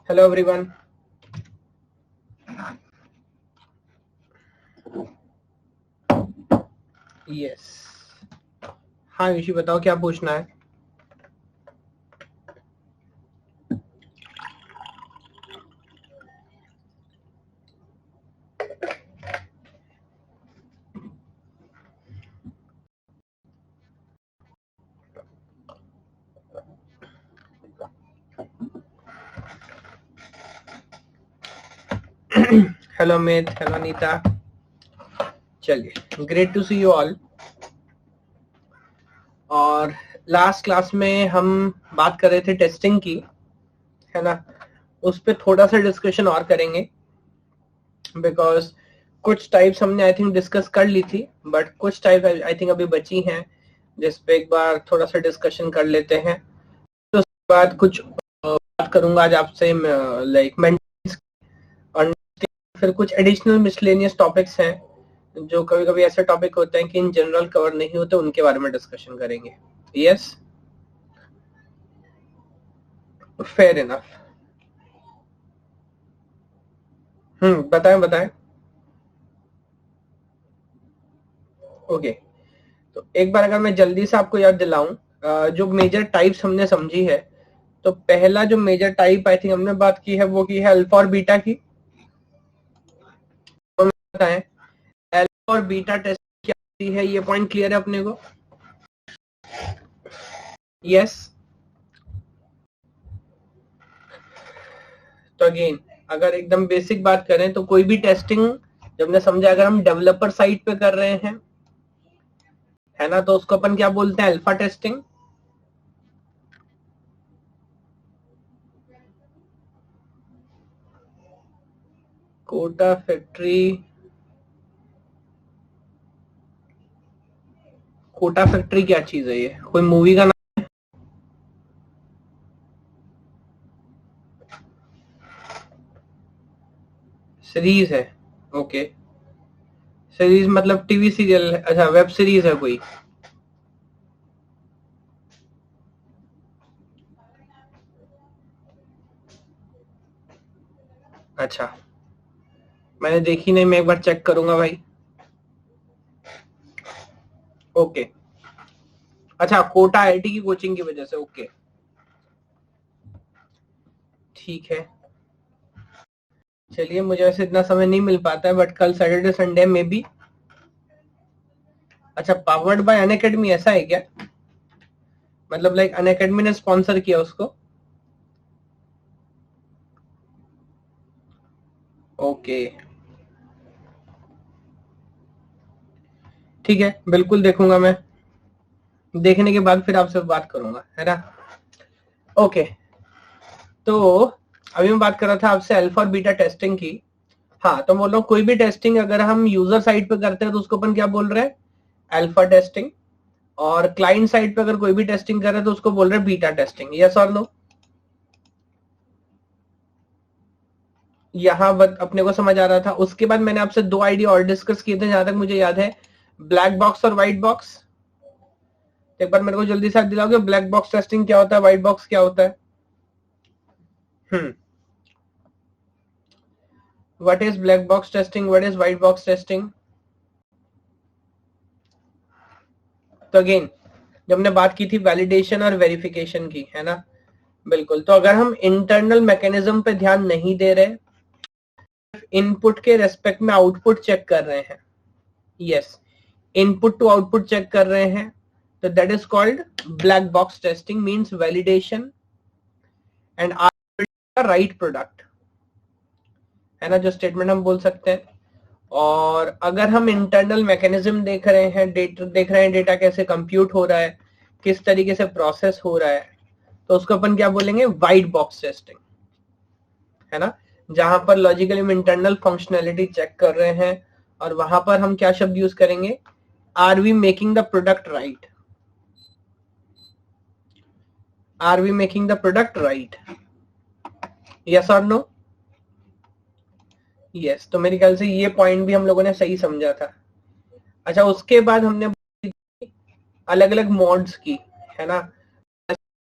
Hello everyone. Yes, हाँ ऋषि बताओ क्या पूछना है। Hello Amit, hello Anita. चलिए, great to see you all. और लास्ट क्लास में हम बात कर रहे थे टेस्टिंग की, है ना। उस पे थोड़ा सा डिस्कशन और करेंगे, बिकॉज कुछ टाइप्स हमने आई थिंक डिस्कस कर ली थी, बट कुछ टाइप आई थिंक अभी बची हैं, जिस पे एक बार थोड़ा सा डिस्कशन कर लेते हैं। तो उसके बाद कुछ बात करूंगा आज आपसे लाइक मेंटेनेंस, और फिर कुछ एडिशनल मिसलेनियस टॉपिक्स हैं जो कभी कभी ऐसे टॉपिक होते हैं कि इन जनरल कवर नहीं होते, उनके बारे में डिस्कशन करेंगे। Yes, fair enough. बताएं बताएं। ओके, तो एक बार अगर मैं जल्दी से आपको याद दिलाऊं, जो मेजर टाइप्स हमने समझी है, तो पहला जो मेजर टाइप आई थिंक हमने बात की है वो की है अल्फा और बीटा की। तो बताएं अल्फा और बीटा टेस्ट क्या होती है, ये पॉइंट क्लियर है अपने को? यस। तो अगेन, अगर एकदम बेसिक बात करें तो कोई भी टेस्टिंग जब हमने समझा, अगर हम डेवलपर साइड पे कर रहे हैं, है ना, तो उसको अपन क्या बोलते हैं? Alpha testing. Kota factory, Kota factory क्या चीज है? ये कोई मूवी का नाम? सीरीज है? ओके, सीरीज मतलब टीवी सीरियल? अच्छा, वेब सीरीज है कोई? अच्छा, मैंने देखी नहीं, मैं एक बार चेक करूंगा भाई। ओके, अच्छा, कोटा आईआईटी की कोचिंग की वजह से। ओके, ठीक है। चलिए, मुझे वैसे इतना समय नहीं मिल पाता है, बट कल सैटरडे संडे में भी। अच्छा, पावर्ड बाय अनअकैडमी, ऐसा है क्या? मतलब लाइक अनअकैडमी ने स्पॉन्सर किया उसको? ओके, ठीक है, बिल्कुल देखूंगा मैं। देखने के बाद फिर आपसे बात करूंगा, है ना। ओके, तो अभी मैं बात कर रहा था आपसे अल्फा और बीटा टेस्टिंग की। हाँ, तो बोल रहा हूँ कोई भी टेस्टिंग अगर हम यूजर साइड पे करते हैं तो उसको अपन क्या बोल रहे हैं? Alpha testing. और क्लाइंट साइड पे अगर कोई भी टेस्टिंग कर रहे हैं तो उसको बोल रहे हैं बीटा टेस्टिंग। यस और नो? यहाँ अपने को समझ आ रहा था। उसके बाद मैंने आपसे दो आइडिया और डिस्कस किए थे जहां तक मुझे याद है, ब्लैक बॉक्स और व्हाइट बॉक्स। एक बार मेरे को जल्दी से दिलाओगे, ब्लैक बॉक्स टेस्टिंग क्या होता है, व्हाइट बॉक्स क्या होता है? What is black box testing, what is white box testing? तो अगेन, जब हमने बात की थी वैलिडेशन और वेरिफिकेशन की, है ना, बिल्कुल। तो अगर हम इंटरनल मैकेनिज्म पे ध्यान नहीं दे रहे, इनपुट के रेस्पेक्ट में आउटपुट चेक कर रहे हैं, yes, input to output check कर रहे हैं, तो that is called black box testing, means validation and are right product, है ना, जो स्टेटमेंट हम बोल सकते हैं। और अगर हम इंटरनल मैकेनिज्म देख रहे हैं, डेटा कैसे कंप्यूट हो रहा है, किस तरीके से प्रोसेस हो रहा है, तो उसको अपन क्या बोलेंगे? व्हाइट बॉक्स टेस्टिंग, है ना, जहां पर लॉजिकली हम इंटरनल फंक्शनैलिटी चेक कर रहे हैं। और वहां पर हम क्या शब्द यूज करेंगे? Are we making the product right? Are we making the product right? Yes और नो? यस, तो मेरे ख्याल से ये पॉइंट भी हम लोगों ने सही समझा था। अच्छा, उसके बाद हमने अलग अलग मोड्स की, है ना,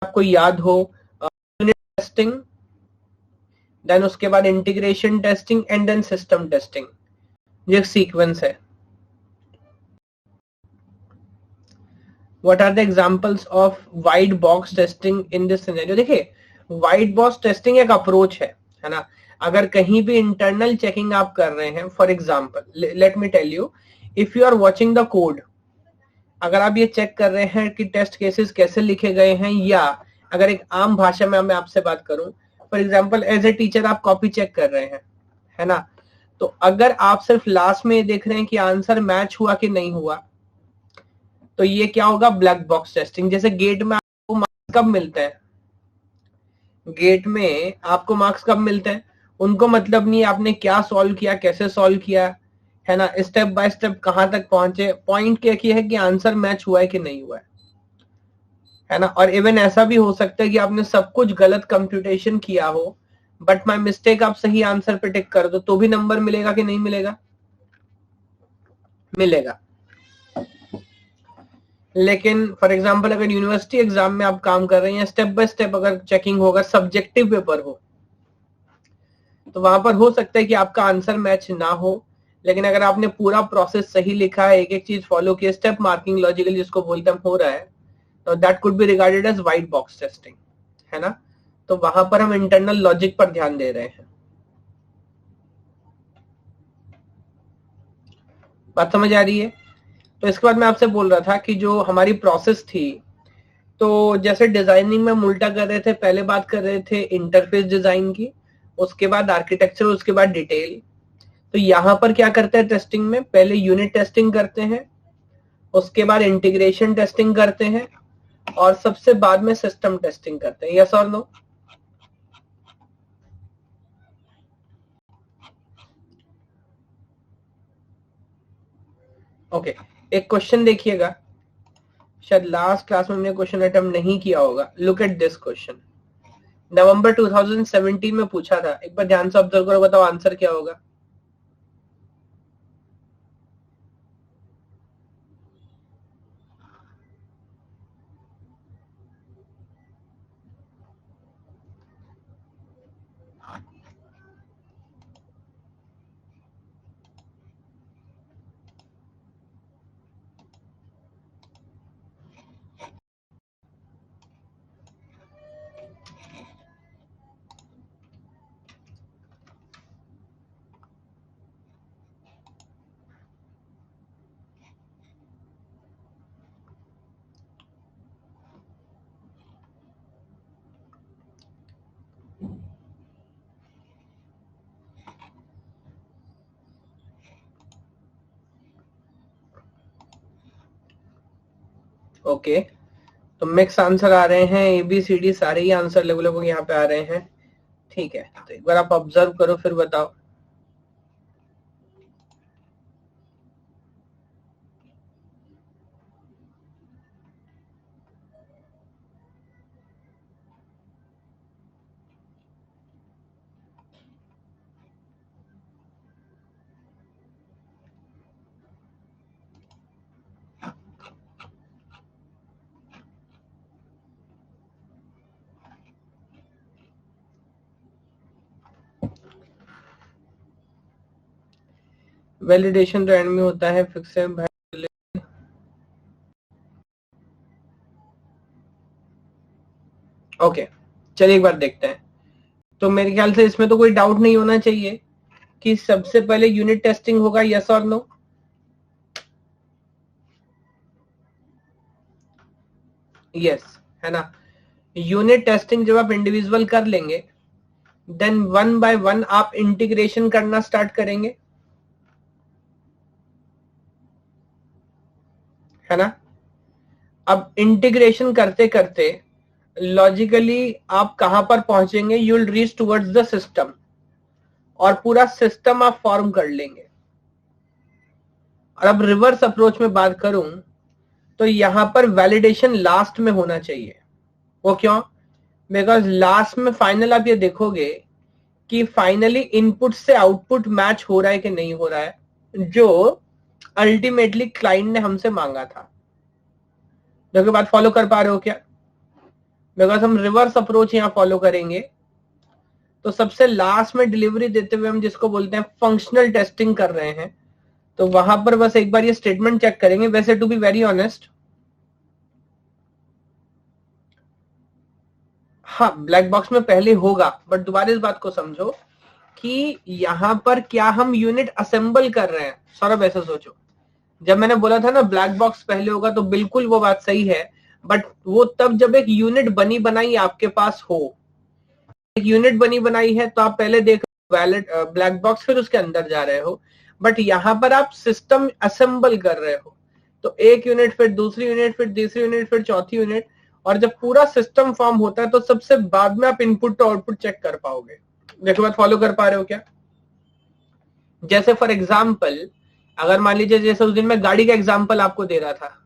आपको याद हो, टेस्टिंग, देन उसके बाद integration testing and then system testing. ये एक सीक्वेंस है। What are the examples of white box testing in this scenario? देखिए, white box testing एक अप्रोच है ना। अगर कहीं भी इंटरनल चेकिंग आप कर रहे हैं, for example let me tell you, if you are watching the code, अगर आप ये चेक कर रहे हैं कि टेस्ट केसेस कैसे लिखे गए हैं, या अगर एक आम भाषा में मैं आपसे बात करूं, for example as a teacher आप कॉपी चेक कर रहे हैं, है ना, तो अगर आप सिर्फ लास्ट में ये देख रहे हैं कि आंसर मैच हुआ कि नहीं हुआ, तो ये क्या होगा, ब्लैक बॉक्स टेस्टिंग। जैसे गेट में आपको मार्क्स कब मिलते हैं, गेट में आपको मार्क्स कब मिलते हैं, उनको मतलब नहीं आपने क्या सॉल्व किया, कैसे सॉल्व किया, है ना, स्टेप बाय स्टेप कहां तक पहुंचे, पॉइंट क्या किया है कि आंसर मैच हुआ है कि नहीं हुआ है ना। और इवन ऐसा भी हो सकता है कि आपने सब कुछ गलत कंप्यूटेशन किया हो, बट माय मिस्टेक आप सही आंसर पे टिक कर दो, तो भी नंबर मिलेगा कि नहीं मिलेगा, मिलेगा। लेकिन फॉर एग्जांपल अगर यूनिवर्सिटी एग्जाम में आप काम कर रहे हैं, स्टेप बाय स्टेप अगर चेकिंग होगा, सब्जेक्टिव पेपर हो, तो वहां पर हो सकता है कि आपका आंसर मैच ना हो, लेकिन अगर आपने पूरा प्रोसेस सही लिखा है, एक एक चीज फॉलो किया, स्टेप मार्किंग लॉजिकली जिसको बोलते हैं हो रहा है, तो that could be regarded as white box testing, है ना। तो वहां पर हम इंटरनल लॉजिक पर ध्यान दे रहे हैं। बात समझ आ रही है। तो इसके बाद मैं आपसे बोल रहा था कि जो हमारी प्रोसेस थी, तो जैसे डिजाइनिंग में हम उल्टा कर रहे थे, पहले बात कर रहे थे इंटरफेस डिजाइन की, उसके बाद आर्किटेक्चर, उसके बाद डिटेल। तो यहां पर क्या करते हैं टेस्टिंग में, पहले यूनिट टेस्टिंग करते हैं, उसके बाद इंटीग्रेशन टेस्टिंग करते हैं, और सबसे बाद में सिस्टम टेस्टिंग करते हैं। यस और नो? ओके, एक क्वेश्चन देखिएगा, शायद लास्ट क्लास में हमने क्वेश्चन अटेम्प्ट नहीं किया होगा। लुक एट दिस क्वेश्चन, नवंबर 2017 में पूछा था, एक बार ध्यान से ऑब्जर्व करो, बताओ आंसर क्या होगा। ओके, तो मिक्स आंसर आ रहे हैं, ABCD सारे ही आंसर लगभग यहाँ पे आ रहे हैं। ठीक है, तो एक बार आप ऑब्जर्व करो, फिर बताओ। वैलिडेशन तो एंड में होता है, फिक्स है। ओके, चलिए एक बार देखते हैं। तो मेरे ख्याल से इसमें तो कोई डाउट नहीं होना चाहिए कि सबसे पहले यूनिट टेस्टिंग होगा। यस और नो? यस, है ना। यूनिट टेस्टिंग जब आप इंडिविजुअल कर लेंगे, देन वन बाय वन आप इंटीग्रेशन करना स्टार्ट करेंगे, है ना। अब इंटीग्रेशन करते करते लॉजिकली आप कहां पर पहुंचेंगे, you will reach towards the system, और पूरा सिस्टम आप फॉर्म कर लेंगे। और अब रिवर्स अप्रोच में बात करूं, तो यहां पर वैलिडेशन लास्ट में होना चाहिए। वो क्यों? बिकॉज लास्ट में फाइनल आप ये देखोगे कि फाइनली इनपुट से आउटपुट मैच हो रहा है कि नहीं हो रहा है, जो अल्टीमेटली क्लाइंट ने हमसे मांगा था। जो कि बात फॉलो कर पा रहे हो क्या? बिकॉज हम रिवर्स अप्रोच यहां फॉलो करेंगे, तो सबसे लास्ट में डिलीवरी देते हुए हम जिसको बोलते हैं फंक्शनल टेस्टिंग कर रहे हैं, तो वहां पर बस एक बार ये स्टेटमेंट चेक करेंगे। वैसे टू बी वेरी ऑनेस्ट, हाँ ब्लैक बॉक्स में पहले होगा, बट दोबारा इस बात को समझो कि यहां पर क्या हम यूनिट असेंबल कर रहे हैं। सौरभ ऐसा सोचो, जब मैंने बोला था ना ब्लैक बॉक्स पहले होगा, तो बिल्कुल वो बात सही है, बट वो तब जब एक यूनिट बनी बनाई आपके पास हो। एक यूनिट बनी बनाई है तो आप पहले देख वैलिड ब्लैक बॉक्स, फिर उसके अंदर जा रहे हो। बट यहां पर आप सिस्टम असेंबल कर रहे हो, तो एक यूनिट, फिर दूसरी यूनिट, फिर तीसरी यूनिट, फिर चौथी यूनिट, और जब पूरा सिस्टम फॉर्म होता है तो सबसे बाद में आप इनपुट तो आउटपुट चेक कर पाओगे। देखो बात फॉलो कर पा रहे हो क्या? जैसे फॉर एग्जाम्पल, अगर मान लीजिए जैसे उस दिन मैं गाड़ी का एग्जाम्पल आपको दे रहा था,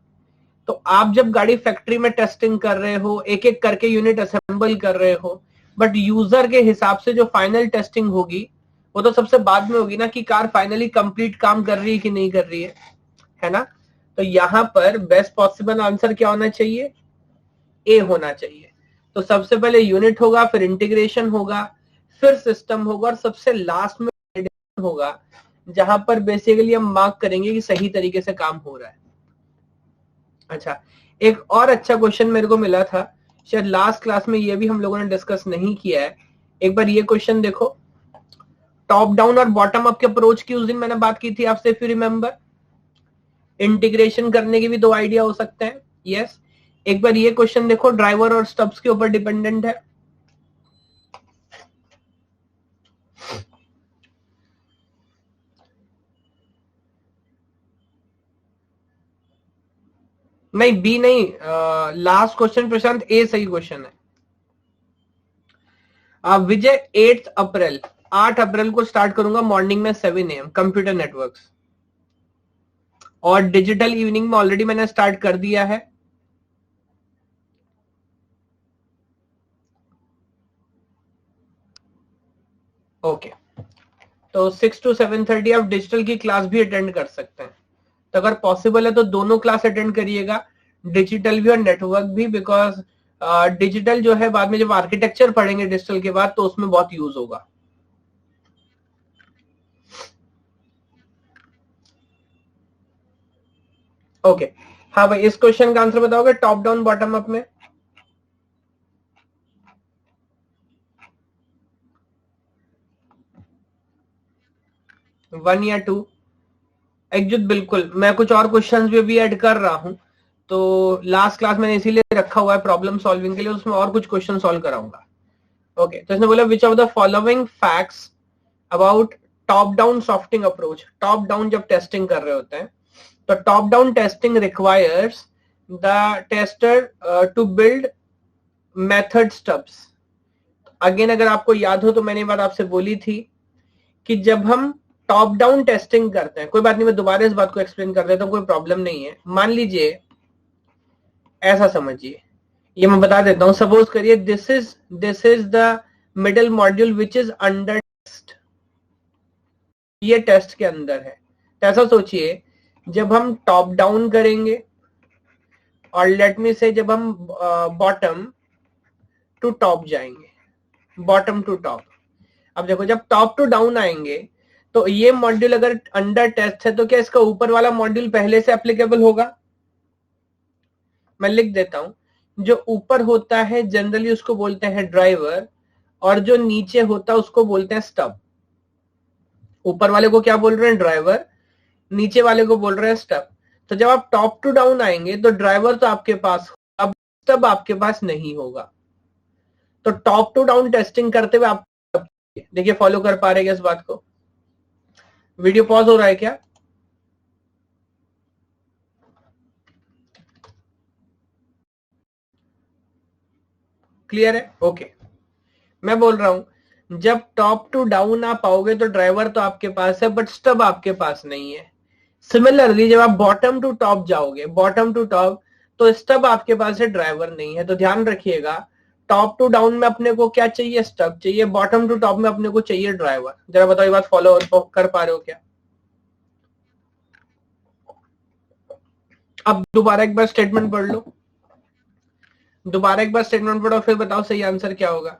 तो आप जब गाड़ी फैक्ट्री में टेस्टिंग कर रहे हो, एक एक करके यूनिट असेंबल कर रहे हो, बट यूजर के हिसाब से जो फाइनल टेस्टिंग होगी वो तो सबसे बाद में होगी ना, कि कार फाइनली कंप्लीट काम कर रही है कि नहीं कर रही है ना? तो यहां पर बेस्ट पॉसिबल आंसर क्या होना चाहिए? ए होना चाहिए। तो सबसे पहले यूनिट होगा, फिर इंटीग्रेशन होगा, फिर सिस्टम होगा, और सबसे लास्ट में होगा, जहां पर बेसिकली हम मार्क करेंगे कि सही तरीके से काम हो रहा है। अच्छा, एक और अच्छा क्वेश्चन मेरे को मिला था, शायद लास्ट क्लास में ये भी हम लोगों ने डिस्कस नहीं किया है। एक बार ये क्वेश्चन देखो, टॉप डाउन और बॉटम अप के अप्रोच की उस दिन मैंने बात की थी आपसे, इफ यू रिमेंबर। इंटीग्रेशन करने के भी दो आइडिया हो सकते हैं। यस, एक बार ये क्वेश्चन देखो, ड्राइवर और स्टब्स के ऊपर डिपेंडेंट है। नहीं बी नहीं, लास्ट क्वेश्चन प्रशांत, ए सही क्वेश्चन है। विजय 8 अप्रैल, 8 अप्रैल को स्टार्ट करूंगा मॉर्निंग में 7 AM कंप्यूटर नेटवर्क्स, और डिजिटल इवनिंग में ऑलरेडी मैंने स्टार्ट कर दिया है। ओके, तो 6 to 7:30 आप डिजिटल की क्लास भी अटेंड कर सकते हैं। तो अगर पॉसिबल है तो दोनों क्लास अटेंड करिएगा, डिजिटल भी और नेटवर्क भी, बिकॉज डिजिटल जो है बाद में जब आर्किटेक्चर पढ़ेंगे डिजिटल के बाद, तो उसमें बहुत यूज होगा। ओके, हाँ भाई, इस क्वेश्चन का आंसर बताओगे टॉप डाउन बॉटम अप में? 1 या 2? एक्जुत बिल्कुल, मैं कुछ और क्वेश्चंस भी ऐड कर रहा हूं, तो लास्ट क्लास मैंने इसीलिए रखा हुआ है प्रॉब्लम सॉल्विंग के लिए, उसमें और कुछ क्वेश्चन सॉल्व कराऊंगा। ओके, तो इसने बोला which of the following facts about top down software approach. Top down जब टेस्टिंग कर रहे होते हैं, तो top down testing requires the tester to build method stubs. Again अगर आपको याद हो तो मैंने बात आपसे बोली थी कि जब हम टॉप डाउन टेस्टिंग करते हैं, कोई बात नहीं, मैं दोबारा इस बात को एक्सप्लेन कर देता हूं, कोई प्रॉब्लम नहीं है। मान लीजिए, ऐसा समझिए, ये मैं बता देता हूं, सपोज करिए this is the middle module which is under test, ये टेस्ट के अंदर है। तो ऐसा सोचिए, जब हम टॉप डाउन करेंगे, और लेट मी से जब हम बॉटम टू टॉप जाएंगे, बॉटम टू टॉप। अब देखो, जब टॉप टू डाउन आएंगे, तो ये मॉड्यूल अगर अंडर टेस्ट है, तो क्या इसका ऊपर वाला मॉड्यूल पहले से एप्लीकेबल होगा? मैं लिख देता हूं, जो ऊपर होता है जनरली उसको बोलते हैं ड्राइवर, और जो नीचे होता है उसको बोलते हैं स्टब। ऊपर वाले को क्या बोल रहे हैं? ड्राइवर। नीचे वाले को बोल रहे हैं स्टब। तो जब आप टॉप टू डाउन आएंगे, तो ड्राइवर तो आपके पास, अब स्टब आपके पास नहीं होगा। तो टॉप टू डाउन टेस्टिंग करते हुए आप देखिए, फॉलो कर पा रहे हैं इस बात को? वीडियो पॉज हो रहा है क्या? क्लियर है? ओके, मैं बोल रहा हूं, जब टॉप टू डाउन आप आओगे तो ड्राइवर तो आपके पास है, बट स्टब आपके पास नहीं है। सिमिलरली जब आप बॉटम टू टॉप जाओगे, बॉटम टू टॉप, तो स्टब आपके पास है, ड्राइवर नहीं है। तो ध्यान रखिएगा, टॉप टू डाउन में अपने को क्या चाहिए? स्टब चाहिए। बॉटम टू टॉप में अपने को चाहिए ड्राइवर। जरा बताओ, ये बात फॉलो कर पा रहे हो क्या? अब दोबारा एक बार स्टेटमेंट पढ़ लो, दोबारा एक बार स्टेटमेंट पढ़ो, फिर बताओ सही आंसर क्या होगा।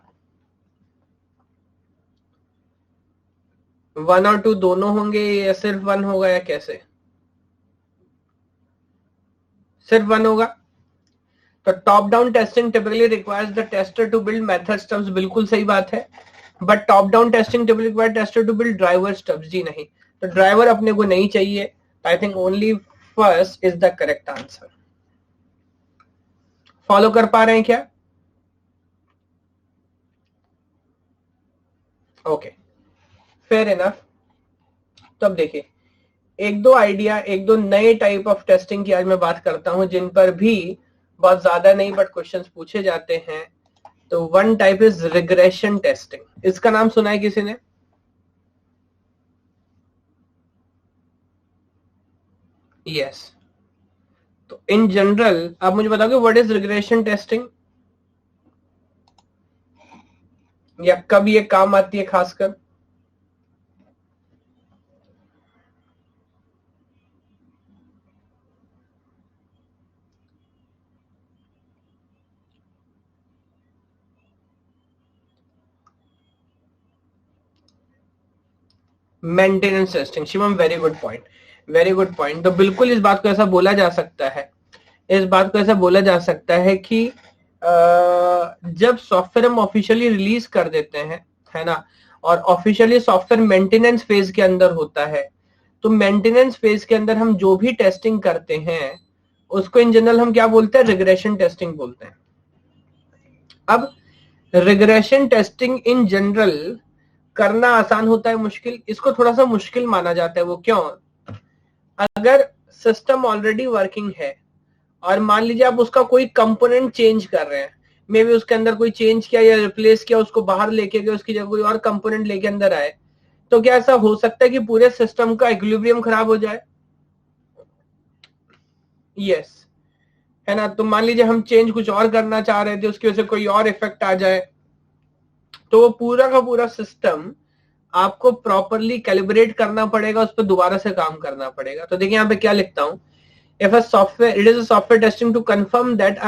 1 और 2 दोनों होंगे या सिर्फ 1 होगा या कैसे? सिर्फ 1 होगा। तो top down testing typically requires the tester to build method stubs, बिल्कुल सही बात है। But top down testing typically requires tester to build driver stubs, जी नहीं। तो ड्राइवर अपने को नहीं चाहिए। I think only first is the correct answer. Follow कर पा रहे हैं क्या? Okay, fair enough. तो अब देखिए, एक दो आइडिया, एक दो नए टाइप ऑफ टेस्टिंग की आज मैं बात करता हूं, जिन पर भी बहुत ज्यादा नहीं बट क्वेश्चंस पूछे जाते हैं। तो one type is regression testing. इसका नाम सुना है किसी ने? यस। तो इन जनरल आप मुझे बताओगे व्हाट इज रिग्रेशन टेस्टिंग, या कब ये काम आती है खासकर? Maintenance testing. Shivam, very good point, very good point. तो बिल्कुल इस बात को ऐसा बोला जा सकता है, इस बात को ऐसा बोला जा सकता है कि जब सॉफ्टवेयर हम ऑफिशियली रिलीज कर देते हैं, है ना, और ऑफिशियली सॉफ्टवेयर मेंटेनेंस फेज के अंदर होता है, तो मेंटेनेंस फेज के अंदर हम जो भी टेस्टिंग करते हैं उसको इन जनरल हम क्या बोलते हैं? रिग्रेशन टेस्टिंग बोलते हैं। अब रिग्रेशन टेस्टिंग इन जनरल करना आसान होता है, मुश्किल? इसको थोड़ा सा मुश्किल माना जाता है। वो क्यों? अगर सिस्टम ऑलरेडी वर्किंग है और मान लीजिए आप उसका कोई कंपोनेंट चेंज कर रहे हैं, मे बी उसके अंदर कोई चेंज किया या रिप्लेस किया, उसको बाहर लेके गए, उसकी जगह कोई और कंपोनेंट लेके अंदर आए, तो क्या ऐसा हो सकता है कि पूरे सिस्टम का इक्विलिब्रियम खराब हो जाए? यस, है ना। तो मान लीजिए हम चेंज कुछ और करना चाह रहे थे, उसकी वजह से कोई और इफेक्ट आ जाए, तो वो पूरा का पूरा सिस्टम आपको प्रॉपरली कैलिब्रेट करना पड़ेगा, उस पर दोबारा से काम करना पड़ेगा। तो देखिए यहाँ पे क्या लिखता हूं, if a software, it is a software testing to confirm that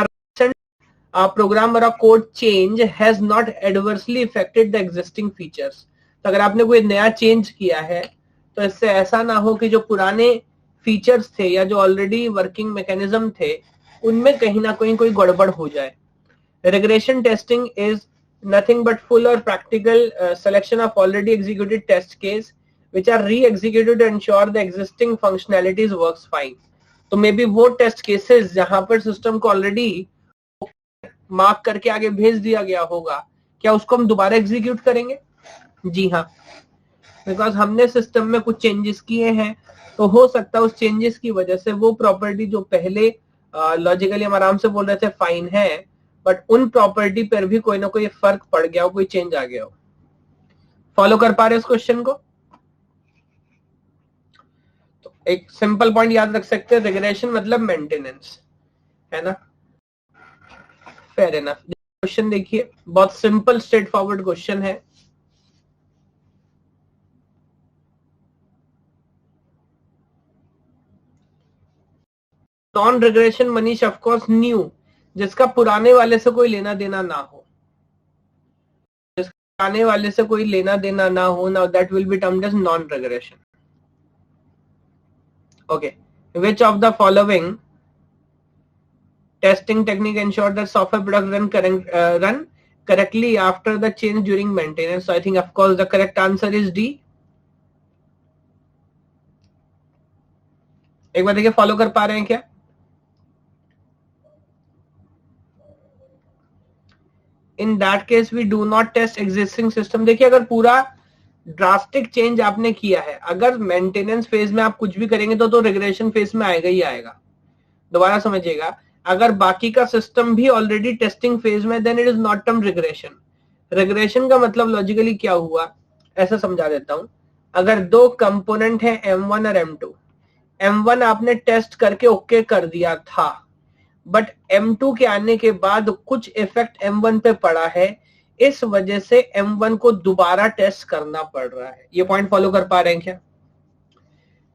a program or a code change has not adversely affected the existing features। तो अगर आपने कोई नया चेंज किया है तो इससे ऐसा ना हो कि जो पुराने फीचर्स थे या जो ऑलरेडी वर्किंग मैकेनिज्म थे उनमें कहीं ना कहीं कोई गड़बड़ हो जाए। Regression testing is nothing but full or practical selection of already executed test case which are re-executed to ensure the existing functionalities works fine। तो मे बी वो टेस्ट केसेस जहां पर सिस्टम को ऑलरेडी मार्क करके आगे भेज दिया गया होगा, क्या उसको हम दोबारा एग्जीक्यूट करेंगे? जी हाँ, बिकॉज हमने सिस्टम में कुछ चेंजेस किए हैं, तो हो सकता है उस चेंजेस की वजह से वो प्रॉपर्टी जो पहले लॉजिकली हम आराम से बोल रहे थे फाइन है, बट उन प्रॉपर्टी पर भी कोई ना कोई फर्क पड़ गया हो, कोई चेंज आ गया हो। फॉलो कर पा रहे इस क्वेश्चन को? तो एक सिंपल पॉइंट याद रख सकते हैं, रिग्रेशन मतलब मेंटेनेंस, है ना। Fair enough. क्वेश्चन देखिए, बहुत सिंपल स्ट्रेट फॉरवर्ड क्वेश्चन है। Non regression Manish of course new, जिसका पुराने वाले से कोई लेना देना ना हो, जिसका पुराने वाले से कोई लेना देना ना हो, now that will be termed as non regression. Okay, which of the following testing technique ensure that software product run correctly after the change during maintenance? So I think of course the correct answer is D। एक बार देखिए, follow कर पा रहे हैं क्या? In that case we do not test existing system. देखिए, अगर पूरा ड्रास्टिक चेंज आपने किया है, अगर मेंटेनेंस फेज में आप कुछ भी करेंगे तो रिग्रेशन फेज में आएगा ही आएगा। दोबारा समझिएगा, अगर बाकी का सिस्टम भी ऑलरेडी टेस्टिंग फेज में, then it is not term regression. Regression का मतलब लॉजिकली क्या हुआ, ऐसा समझा देता हूं। अगर दो कंपोनेंट है M1 और M2, M1 आपने टेस्ट करके ओके कर दिया था, बट M2 के आने के बाद कुछ इफेक्ट M1 पे पड़ा है, इस वजह से M1 को दोबारा टेस्ट करना पड़ रहा है। ये पॉइंट फॉलो कर पा रहे हैं क्या?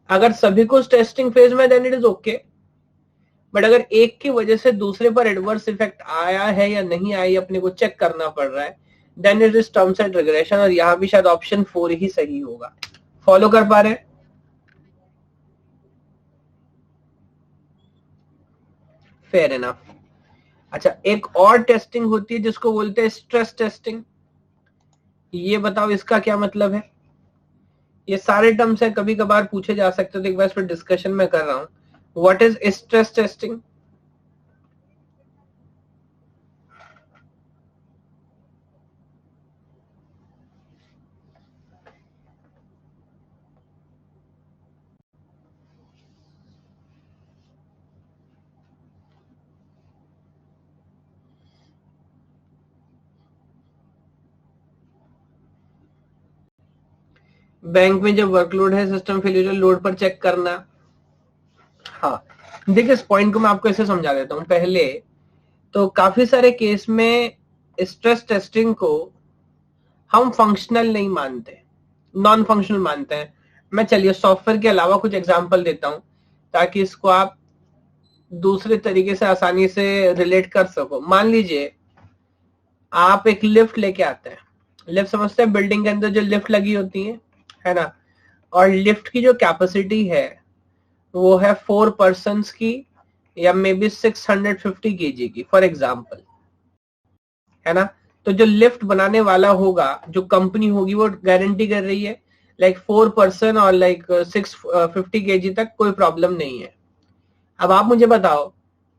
अगर सभी कुछ टेस्टिंग फेज में, then it is okay, but अगर एक की वजह से दूसरे पर एडवर्स इफेक्ट आया है या नहीं आया, अपने को चेक करना पड़ रहा है, then it is terms and regression. और यहाँ भी शायद ऑप्शन 4 ही सही होगा। फॉलो कर पा रहे हैं? Fair enough. अच्छा, एक और टेस्टिंग होती है जिसको बोलते हैं स्ट्रेस टेस्टिंग। ये बताओ इसका क्या मतलब है? ये सारे टर्म्स है, कभी कभार पूछे जा सकते, तो एक बार इस पर डिस्कशन में कर रहा हूं। What is stress testing? Bank में जब वर्कलोड है, सिस्टम फेलियर लोड पर चेक करना। हाँ, देखिए इस पॉइंट को मैं आपको ऐसे समझा देता हूं। पहले तो काफी सारे केस में स्ट्रेस टेस्टिंग को हम फंक्शनल नहीं मानते, नॉन फंक्शनल मानते हैं। मैं चलिए सॉफ्टवेयर के अलावा कुछ एग्जांपल देता हूं ताकि इसको आप दूसरे तरीके से आसानी से रिलेट कर सको। मान लीजिए आप एक लिफ्ट लेके आते हैं। लिफ्ट समझते हैं, बिल्डिंग के अंदर जो लिफ्ट लगी होती है ना? और लिफ्ट की जो कैपेसिटी है वो है 4 पर्सन्स की या मे बी 650 केजी की, फॉर एग्जाम्पल, है ना? तो जो लिफ्ट बनाने वाला होगा, जो कंपनी होगी, वो गारंटी कर रही है लाइक 4 पर्सन और लाइक 650 केजी तक कोई प्रॉब्लम नहीं है। अब आप मुझे बताओ,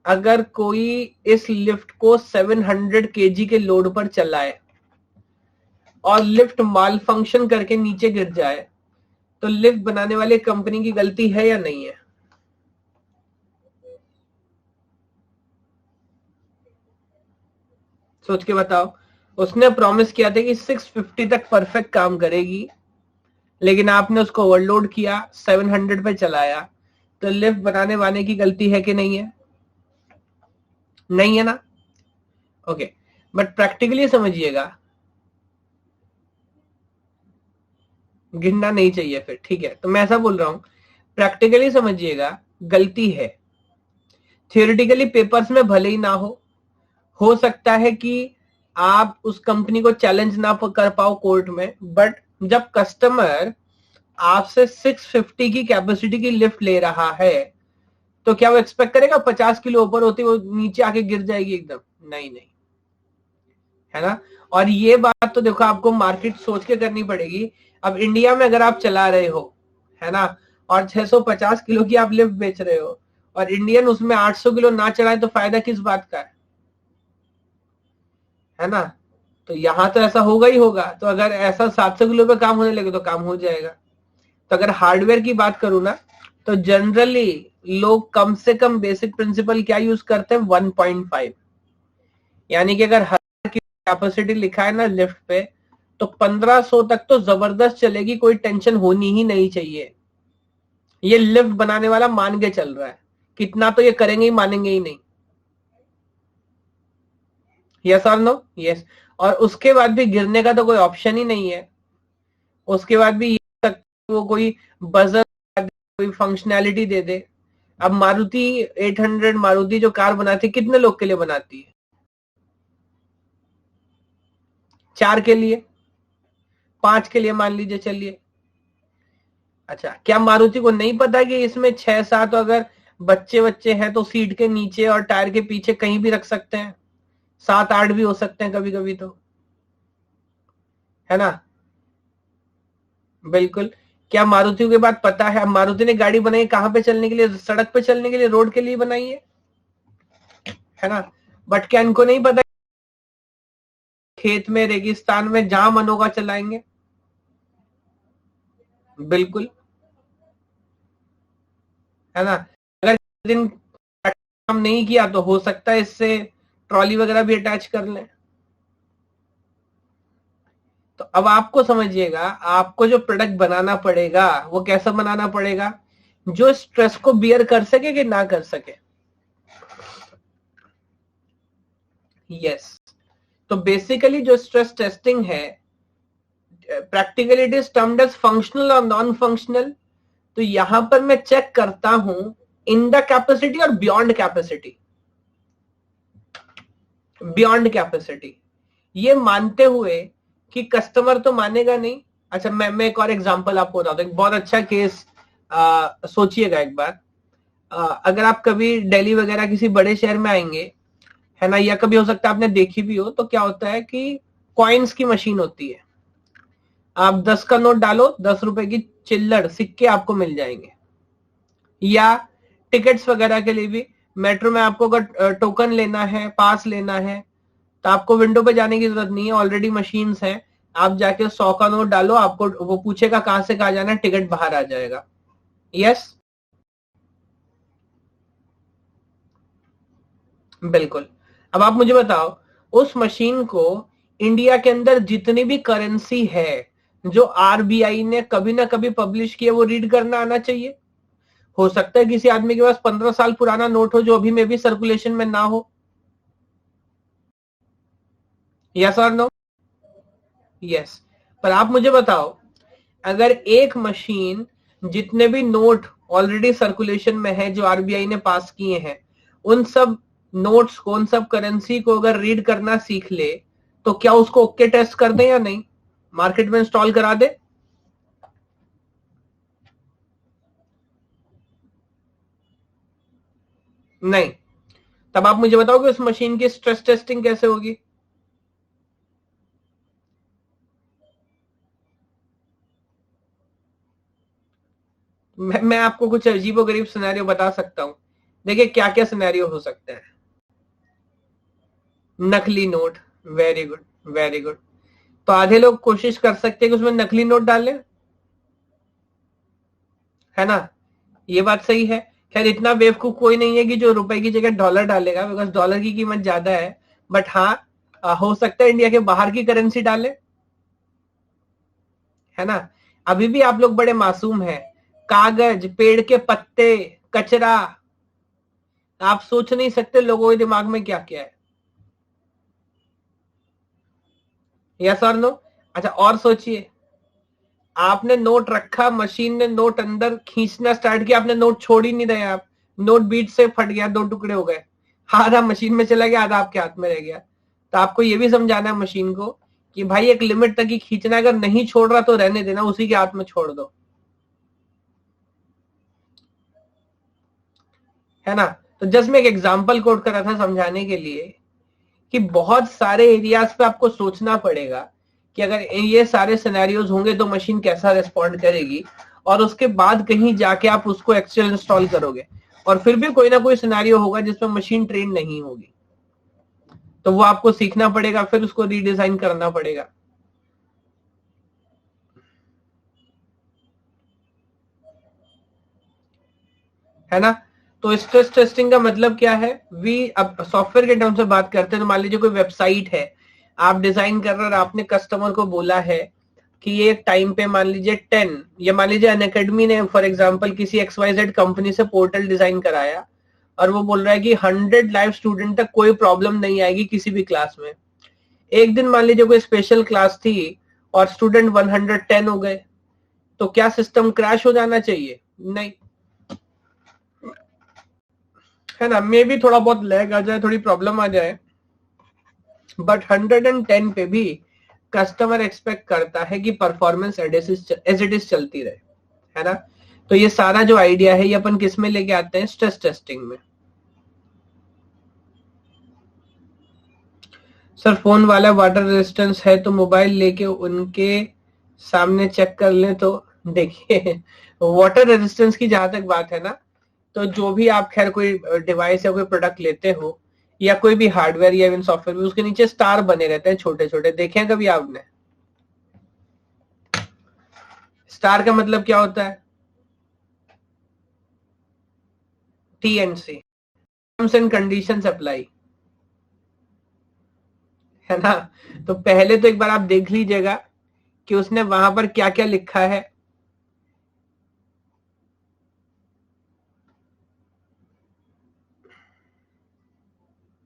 अगर कोई इस लिफ्ट को 700 केजी के लोड पर चलाए और लिफ्ट माल फंक्शन करके नीचे गिर जाए, तो लिफ्ट बनाने वाले कंपनी की गलती है या नहीं है? सोच के बताओ। उसने प्रॉमिस किया था कि 650 तक परफेक्ट काम करेगी, लेकिन आपने उसको ओवरलोड किया, 700 पे चलाया, तो लिफ्ट बनाने वाले की गलती है कि नहीं है? नहीं है ना? ओके, बट प्रैक्टिकली समझिएगा, गिनना नहीं चाहिए फिर, ठीक है? तो मैं ऐसा बोल रहा हूं, प्रैक्टिकली समझिएगा, गलती है। थियोरिटिकली पेपर्स में भले ही ना हो सकता है कि आप उस कंपनी को चैलेंज ना कर पाओ कोर्ट में, बट जब कस्टमर आपसे 650 की कैपेसिटी की लिफ्ट ले रहा है, तो क्या वो एक्सपेक्ट करेगा 50 किलो ऊपर होती वो नीचे आके गिर जाएगी एकदम? नहीं नहीं, है ना? और ये बात तो देखो आपको मार्केट सोच के करनी पड़ेगी। अब इंडिया में अगर आप चला रहे हो, है ना, और 650 किलो की आप लिफ्ट बेच रहे हो, और इंडियन उसमें 800 किलो ना चढ़ाए, तो फायदा किस बात का है ना? तो यहां तो ऐसा होगा ही होगा। तो अगर ऐसा 700 किलो पे काम होने लगे तो काम हो जाएगा। तो अगर हार्डवेयर की बात करूं ना, तो जनरली लोग कम से कम बेसिक प्रिंसिपल क्या यूज करते हैं? 1.5। यानी कि अगर हर की कैपेसिटी लिखा है ना लिफ्ट पे, तो 1500 तक तो जबरदस्त चलेगी, कोई टेंशन होनी ही नहीं चाहिए। ये लिफ्ट बनाने वाला मान के चल रहा है, कितना तो ये करेंगे ही, मानेंगे ही नहीं। यस और नो? यस। और उसके बाद भी गिरने का तो कोई ऑप्शन ही नहीं है। उसके बाद भी वो कोई बजर, कोई फंक्शनैलिटी दे दे। अब मारुति 800, मारुति जो कार बनाती है, कितने लोग के लिए बनाती है? 4 के लिए, 5 के लिए मान लीजिए, चलिए। अच्छा, क्या मारुति को नहीं पता कि इसमें 6-7 अगर बच्चे बच्चे हैं तो सीट के नीचे और टायर के पीछे कहीं भी रख सकते हैं? 7-8 भी हो सकते हैं कभी कभी, तो है ना? बिल्कुल। क्या मारुति के बाद पता है, अब मारुति ने गाड़ी बनाई कहां पे चलने के लिए? सड़क पे चलने के लिए, रोड के लिए बनाई है ना? बट क्या इनको नहीं पता खेत में, रेगिस्तान में, जहां मन होगा चलाएंगे? बिल्कुल, है ना? अगर दिन काम नहीं किया तो हो सकता है इससे ट्रॉली वगैरह भी अटैच कर लें। तो अब आपको समझिएगा, आपको जो प्रोडक्ट बनाना पड़ेगा वो कैसा बनाना पड़ेगा? जो स्ट्रेस को बियर कर सके कि ना कर सके। यस। तो बेसिकली जो स्ट्रेस टेस्टिंग है, practically it is termed as functional और नॉन फंक्शनल। तो यहां पर मैं चेक करता हूं इन द कैपेसिटी और बियॉन्ड कैपेसिटी। बियॉन्ड कैपेसिटी ये मानते हुए कि कस्टमर तो मानेगा नहीं, अच्छा, मैं एक और एग्जांपल आपको बताता हूँ, एक बहुत अच्छा केस सोचिएगा एक बार। अगर आप कभी दिल्ली वगैरह किसी बड़े शहर में आएंगे, है ना, या कभी हो सकता है आपने देखी भी हो, तो क्या होता है कि कॉइन्स की मशीन होती है। आप 10 का नोट डालो, 10 रुपए की चिल्लड़ सिक्के आपको मिल जाएंगे। या टिकट्स वगैरह के लिए भी, मेट्रो में आपको अगर टोकन लेना है, पास लेना है, तो आपको विंडो पे जाने की जरूरत नहीं है, ऑलरेडी मशीन्स हैं। आप जाके 100 का नोट डालो, आपको वो पूछेगा कहां से कहां जाना है, टिकट बाहर आ जाएगा। यस, बिल्कुल। अब आप मुझे बताओ, उस मशीन को इंडिया के अंदर जितनी भी करेंसी है जो आरबीआई ने कभी ना कभी पब्लिश किया, वो रीड करना आना चाहिए। हो सकता है किसी आदमी के पास 15 साल पुराना नोट हो जो अभी में भी सर्कुलेशन में ना हो। यस और नो? यस। पर आप मुझे बताओ, अगर एक मशीन जितने भी नोट ऑलरेडी सर्कुलेशन में है जो आरबीआई ने पास किए हैं, उन सब नोट्स को, उन सब करेंसी को अगर रीड करना सीख ले, तो क्या उसको ओके टेस्ट कर दे या नहीं, मार्केट में इंस्टॉल करा दे? नहीं। तब आप मुझे बताओ कि उस मशीन की स्ट्रेस टेस्टिंग कैसे होगी? मैं आपको कुछ अजीबोगरीब सिनेरियो बता सकता हूं। देखिए क्या क्या सिनेरियो हो सकते हैं। नकली note, very good, very good. तो आधे लोग कोशिश कर सकते हैं कि उसमें नकली नोट डालें, है ना? ये बात सही है। खैर इतना बेवकूफ कोई नहीं है कि जो रुपए की जगह डॉलर डालेगा, बिकॉज डॉलर की कीमत ज्यादा है। बट हाँ, हो सकता है इंडिया के बाहर की करेंसी डाले, है ना? अभी भी आप लोग बड़े मासूम हैं। कागज, पेड़ के पत्ते, कचरा, आप सोच नहीं सकते लोगों के दिमाग में क्या क्या है। यस और नो? अच्छा, और सोचिए, आपने नोट रखा, मशीन ने नोट अंदर खींचना स्टार्ट किया, आपने नोट छोड़ ही नहीं रहे आप, नोट बीच से फट गया, दो टुकड़े हो गए, आधा मशीन में चला गया, आधा आपके हाथ में रह गया। तो आपको ये भी समझाना है मशीन को कि भाई एक लिमिट तक ही खींचना, अगर नहीं छोड़ रहा तो रहने देना, उसी के हाथ में छोड़ दो, है ना? तो जस्ट मैं एक एग्जाम्पल कोट कर रहा था समझाने के लिए कि बहुत सारे एरियाज पे आपको सोचना पड़ेगा कि अगर ये सारे सिनेरियोज होंगे तो मशीन कैसा रिस्पॉन्ड करेगी, और उसके बाद कहीं जाके आप उसको एक्चुअल इंस्टॉल करोगे, और फिर भी कोई ना कोई सिनेरियो होगा जिसमें मशीन ट्रेन नहीं होगी, तो वो आपको सीखना पड़ेगा, फिर उसको रीडिजाइन करना पड़ेगा, है ना? तो स्ट्रेस टेस्टिंग का मतलब क्या है? वी अब सॉफ्टवेयर के टर्म से बात करते हैं, तो मान लीजिए कोई वेबसाइट है, आप डिजाइन कर रहे हैं और आपने कस्टमर को बोला है कि ये टाइम पे मान लीजिए 10, या मान लीजिए अनअकैडमी ने फॉर एग्जांपल किसी XYZ कंपनी से पोर्टल डिजाइन कराया, और वो बोल रहा है कि 100 लाइव स्टूडेंट तक कोई प्रॉब्लम नहीं आएगी किसी भी क्लास में। एक दिन मान लीजिए कोई स्पेशल क्लास थी और स्टूडेंट 110 हो गए, तो क्या सिस्टम क्रैश हो जाना चाहिए? नहीं, है ना? मे भी थोड़ा बहुत लैग आ जाए, थोड़ी प्रॉब्लम आ जाए, बट 110 पे भी कस्टमर एक्सपेक्ट करता है कि परफॉर्मेंस एज इट इज चलती रहे, है ना? तो ये सारा जो आइडिया है ये अपन किस में लेके आते हैं? स्ट्रेस टेस्टिंग में। सर फोन वाला वाटर रेजिस्टेंस है तो मोबाइल लेके उनके सामने चेक कर लें तो? देखिए, वाटर रेजिस्टेंस की जहां तक बात है ना, तो जो भी आप खैर कोई डिवाइस या कोई प्रोडक्ट लेते हो, या कोई भी हार्डवेयर या इवन सॉफ्टवेयर, उसके नीचे स्टार बने रहते हैं छोटे छोटे, देखे हैं कभी आपने? स्टार का मतलब क्या होता है? TNC, terms and conditions apply, है ना? तो पहले तो एक बार आप देख लीजिएगा कि उसने वहां पर क्या क्या लिखा है।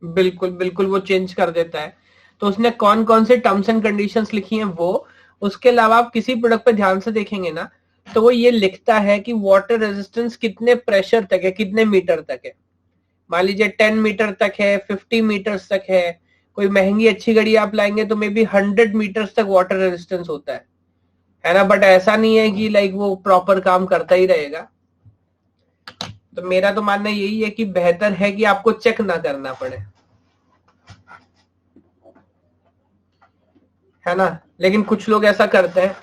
बिल्कुल बिल्कुल, वो चेंज कर देता है। तो उसने कौन कौन से टर्म्स एंड कंडीशंस लिखी हैं वो, उसके अलावा आप किसी प्रोडक्ट पे ध्यान से देखेंगे ना, तो वो ये लिखता है कि वाटर रेजिस्टेंस कितने प्रेशर तक है, कितने मीटर तक है। मान लीजिए 10 मीटर तक है, 50 मीटर्स तक है। कोई महंगी अच्छी घड़ी आप लाएंगे तो मे बी 100 मीटर्स तक वाटर रेजिस्टेंस होता है। है ना, बट ऐसा नहीं है कि लाइक वो प्रॉपर काम करता ही रहेगा। तो मेरा तो मानना यही है कि बेहतर है कि आपको चेक ना करना पड़े, है ना। लेकिन कुछ लोग ऐसा करते हैं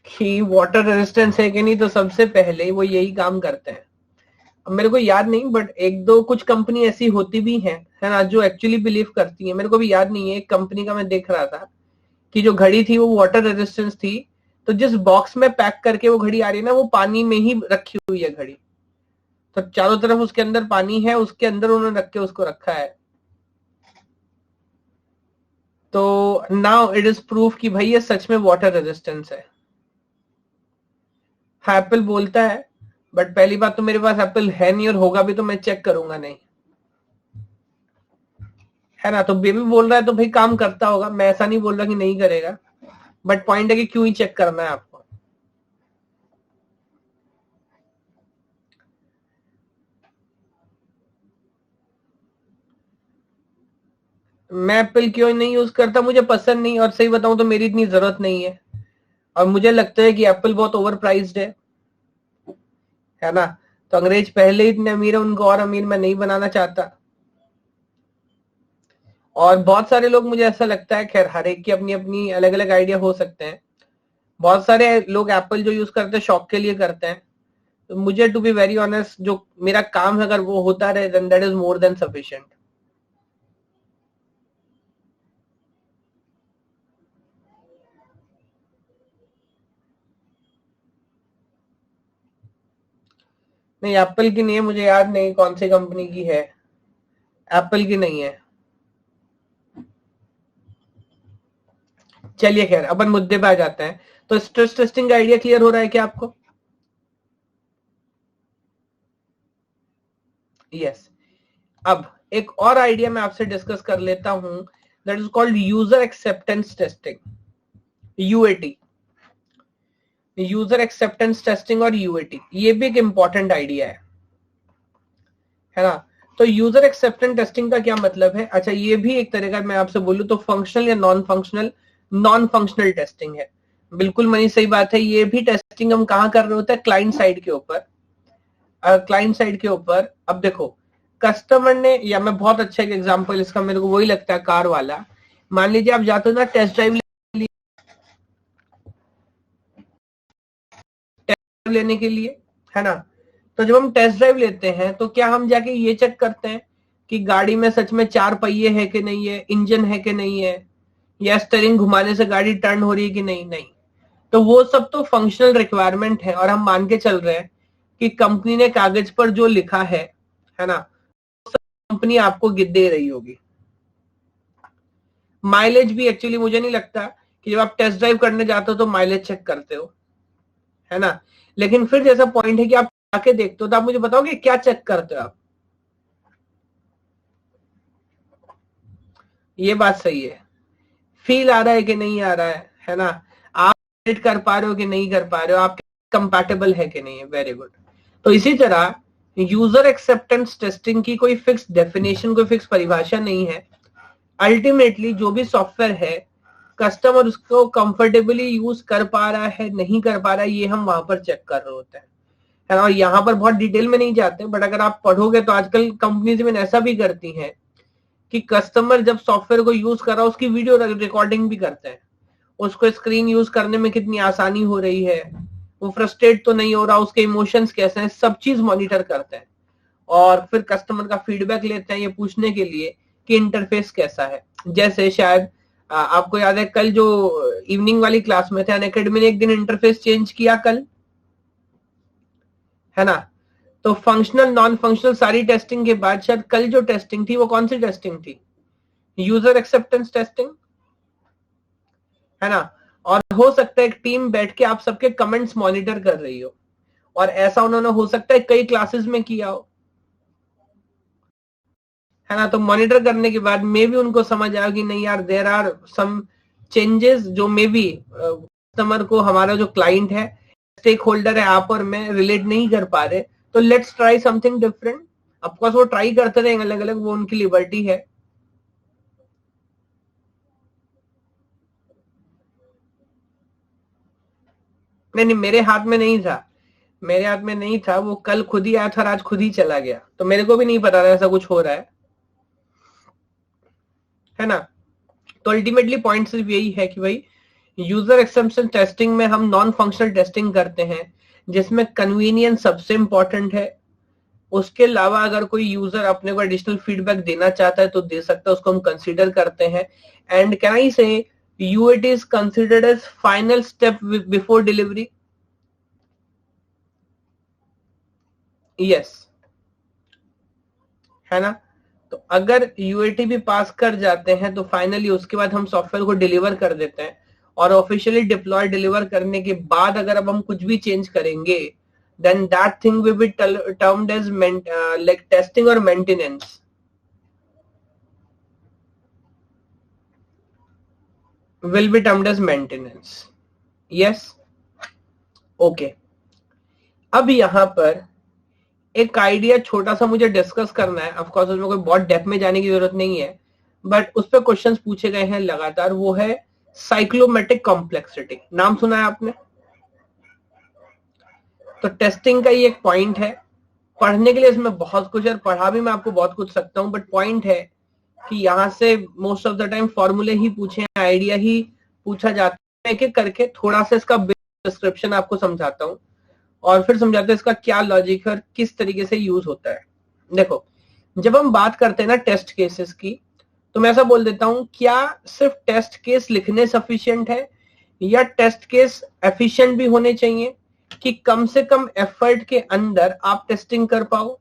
कि वाटर रेजिस्टेंस है कि नहीं, तो सबसे पहले वो यही काम करते हैं। अब मेरे को याद नहीं, बट एक दो कुछ कंपनी ऐसी होती भी है ना, जो एक्चुअली बिलीव करती है। मेरे को भी याद नहीं है, एक कंपनी का मैं देख रहा था कि जो घड़ी थी वो वाटर रेजिस्टेंस थी, तो जिस बॉक्स में पैक करके वो घड़ी आ रही है ना, वो पानी में ही रखी हुई है घड़ी, तो चारों तरफ उसके अंदर पानी है, उसके अंदर उन्होंने रख के उसको रखा है। तो नाउ इट इज प्रूफ कि भाई ये सच में वाटर रेजिस्टेंस है। हाँ, एप्पल बोलता है, बट पहली बात तो मेरे पास एप्पल है नहीं, और होगा भी तो मैं चेक करूंगा नहीं, है ना। तो बेबी बोल रहा है तो भाई काम करता होगा, मैं ऐसा नहीं बोल रहा कि नहीं करेगा, बट पॉइंट है कि क्यों ही चेक करना है आपको। मैं एप्पल क्यों नहीं यूज करता, मुझे पसंद नहीं, और सही बताऊं तो मेरी इतनी जरूरत नहीं है, और मुझे लगता है कि एप्पल बहुत ओवर प्राइस्ड है ना। तो अंग्रेज पहले ही इतने अमीर है, उनको और अमीर मैं नहीं बनाना चाहता। और बहुत सारे लोग, मुझे ऐसा लगता है, खैर हर एक की अपनी अपनी अलग अलग आइडिया हो सकते हैं, बहुत सारे लोग एप्पल जो यूज करते हैं शौक के लिए करते हैं। तो मुझे टू बी वेरी ऑनेस्ट, जो मेरा काम है अगर वो होता रहे, then that is more than sufficient. नहीं, एप्पल की नहीं है, मुझे याद नहीं कौन सी कंपनी की है, एप्पल की नहीं है। चलिए खैर, अपन मुद्दे पे आ जाते हैं। तो स्ट्रेस टेस्टिंग का आइडिया क्लियर हो रहा है क्या आपको? यस। अब एक और आइडिया मैं आपसे डिस्कस कर लेता हूं, that is called user acceptance testing, UAT. User acceptance testing और यूएटी, ये भी एक इंपॉर्टेंट आइडिया है ना। तो यूजर एक्सेप्टेंस टेस्टिंग का क्या मतलब है? अच्छा, ये भी एक तरह का मैं आपसे बोलूं तो फंक्शनल या नॉन फंक्शनल टेस्टिंग है। बिल्कुल मनी सही बात है, ये भी टेस्टिंग हम कहाँ कर रहे होते हैं? क्लाइंट साइड के ऊपर। क्लाइंट साइड के ऊपर अब देखो, कस्टमर ने, या मैं बहुत अच्छा एक एग्जांपल इसका मेरे को वही लगता है, कार वाला। मान लीजिए आप जाते हो ना टेस्ट ड्राइव लेने के लिए, है ना। तो जब हम टेस्ट ड्राइव लेते हैं तो क्या हम जाके ये चेक करते हैं कि गाड़ी में सच में चार पहिए है कि नहीं है, इंजन है कि नहीं है, या स्टीयरिंग घुमाने से गाड़ी टर्न हो रही है कि नहीं? नहीं। तो वो सब तो फंक्शनल रिक्वायरमेंट है, और हम मान के चल रहे हैं कि कंपनी ने कागज पर जो लिखा है ना, कंपनी आपको दे रही होगी। माइलेज भी एक्चुअली मुझे नहीं लगता कि जब आप टेस्ट ड्राइव करने जाते हो तो माइलेज चेक करते हो, है ना। लेकिन फिर जैसा पॉइंट है कि आप आके देखते हो, तो आप मुझे बताओगे क्या चेक करते हो आप? ये बात सही है, फील आ रहा है कि नहीं आ रहा है ना। आप एडिट कर पा रहे हो कि नहीं कर पा रहे हो, आप कंपैटिबल है कि नहीं है। Very good. तो इसी तरह यूजर एक्सेप्टेंस टेस्टिंग की कोई फिक्स डेफिनेशन, कोई फिक्स परिभाषा नहीं है। अल्टीमेटली जो भी सॉफ्टवेयर है, कस्टमर उसको कंफर्टेबली यूज कर पा रहा है नहीं कर पा रहा है, ये हम वहां पर चेक कर रहे होते हैं, है ना। और यहाँ पर बहुत डिटेल में नहीं जाते, बट अगर आप पढ़ोगे तो आजकल कंपनीज में ऐसा भी करती हैं कि कस्टमर जब सॉफ्टवेयर को यूज कर रहा है उसकी वीडियो रिकॉर्डिंग भी करते हैं, उसको स्क्रीन यूज करने में कितनी आसानी हो रही है, वो फ्रस्ट्रेट तो नहीं हो रहा, उसके इमोशंस कैसे हैं, सब चीज मॉनिटर करते हैं। और फिर कस्टमर का फीडबैक लेते हैं ये पूछने के लिए कि इंटरफेस कैसा है। जैसे शायद आपको याद है, कल जो इवनिंग वाली क्लास में थे, अनअकैडमी ने एक दिन इंटरफेस चेंज किया कल, है ना। तो फंक्शनल नॉन फंक्शनल सारी टेस्टिंग के बाद शायद कल जो टेस्टिंग थी वो कौन सी टेस्टिंग थी? यूजर एक्सेप्टेंस टेस्टिंग, है ना। और हो सकता है एक टीम बैठ के आप सबके कमेंट्स मॉनिटर कर रही हो, और ऐसा उन्होंने हो सकता है कई क्लासेस में किया हो, है ना। तो मॉनिटर करने के बाद मे भी उनको समझ आया कि नहीं यार, देयर आर सम चेंजेस जो मे बी कस्टमर को, हमारा जो क्लाइंट है, स्टेक होल्डर है, आप और मैं रिलेट नहीं कर पा रहे, तो let's try something different. Of course वो ट्राई करते रहेंगे अलग अलग, वो उनकी लिबर्टी है। नहीं, मेरे हाथ में नहीं था, मेरे हाथ में नहीं था, वो कल खुद ही आया था और आज खुद ही चला गया, तो मेरे को भी नहीं पता था ऐसा कुछ हो रहा है ना। तो अल्टीमेटली पॉइंट सिर्फ यही है कि भाई यूजर एक्सेप्शन टेस्टिंग में हम नॉन फंक्शनल टेस्टिंग करते हैं, जिसमें कन्वीनियंस सबसे इंपॉर्टेंट है। उसके अलावा अगर कोई यूजर अपने को एडिशनल फीडबैक देना चाहता है तो दे सकता है, उसको हम कंसीडर करते हैं। And can I say UAT is considered as final step before delivery? Yes, है ना। तो अगर यूएटी भी पास कर जाते हैं तो फाइनली उसके बाद हम सॉफ्टवेयर को डिलीवर कर देते हैं, और ऑफिशियली डिप्लॉय डिलीवर करने के बाद अगर अब हम कुछ भी चेंज करेंगे then that thing will be termed as like testing or maintenance. Will be termed as maintenance. Yes. Okay. अब यहां पर एक आइडिया छोटा सा मुझे डिस्कस करना है, ऑफ कोर्स उसमें कोई बहुत डेप्थ में जाने की जरूरत नहीं है, बट उस पर क्वेश्चंस पूछे गए हैं लगातार। वो है साइक्लोमेटिक कॉम्प्लेक्सिटी। नाम सुना है आपने? तो टेस्टिंग का ये एक पॉइंट है। पढ़ने के लिए इसमें बहुत कुछ है, पढ़ा भी मैं आपको बहुत कुछ सकता हूं, बट पॉइंट है कि यहाँ से मोस्ट ऑफ द टाइम फॉर्मूले ही पूछे, आइडिया ही पूछा जाता है। एक एक करके थोड़ा सा इसका डिस्क्रिप्शन आपको समझाता हूँ और फिर समझाता हूँ इसका क्या लॉजिक है और किस तरीके से यूज होता है। देखो, जब हम बात करते हैं ना टेस्ट केसेस की, तो मैं ऐसा बोल देता हूं, क्या सिर्फ टेस्ट केस लिखने सफिशिएंट है या टेस्ट केस एफिशिएंट भी होने चाहिए कि कम से कम एफर्ट के अंदर आप टेस्टिंग कर पाओ,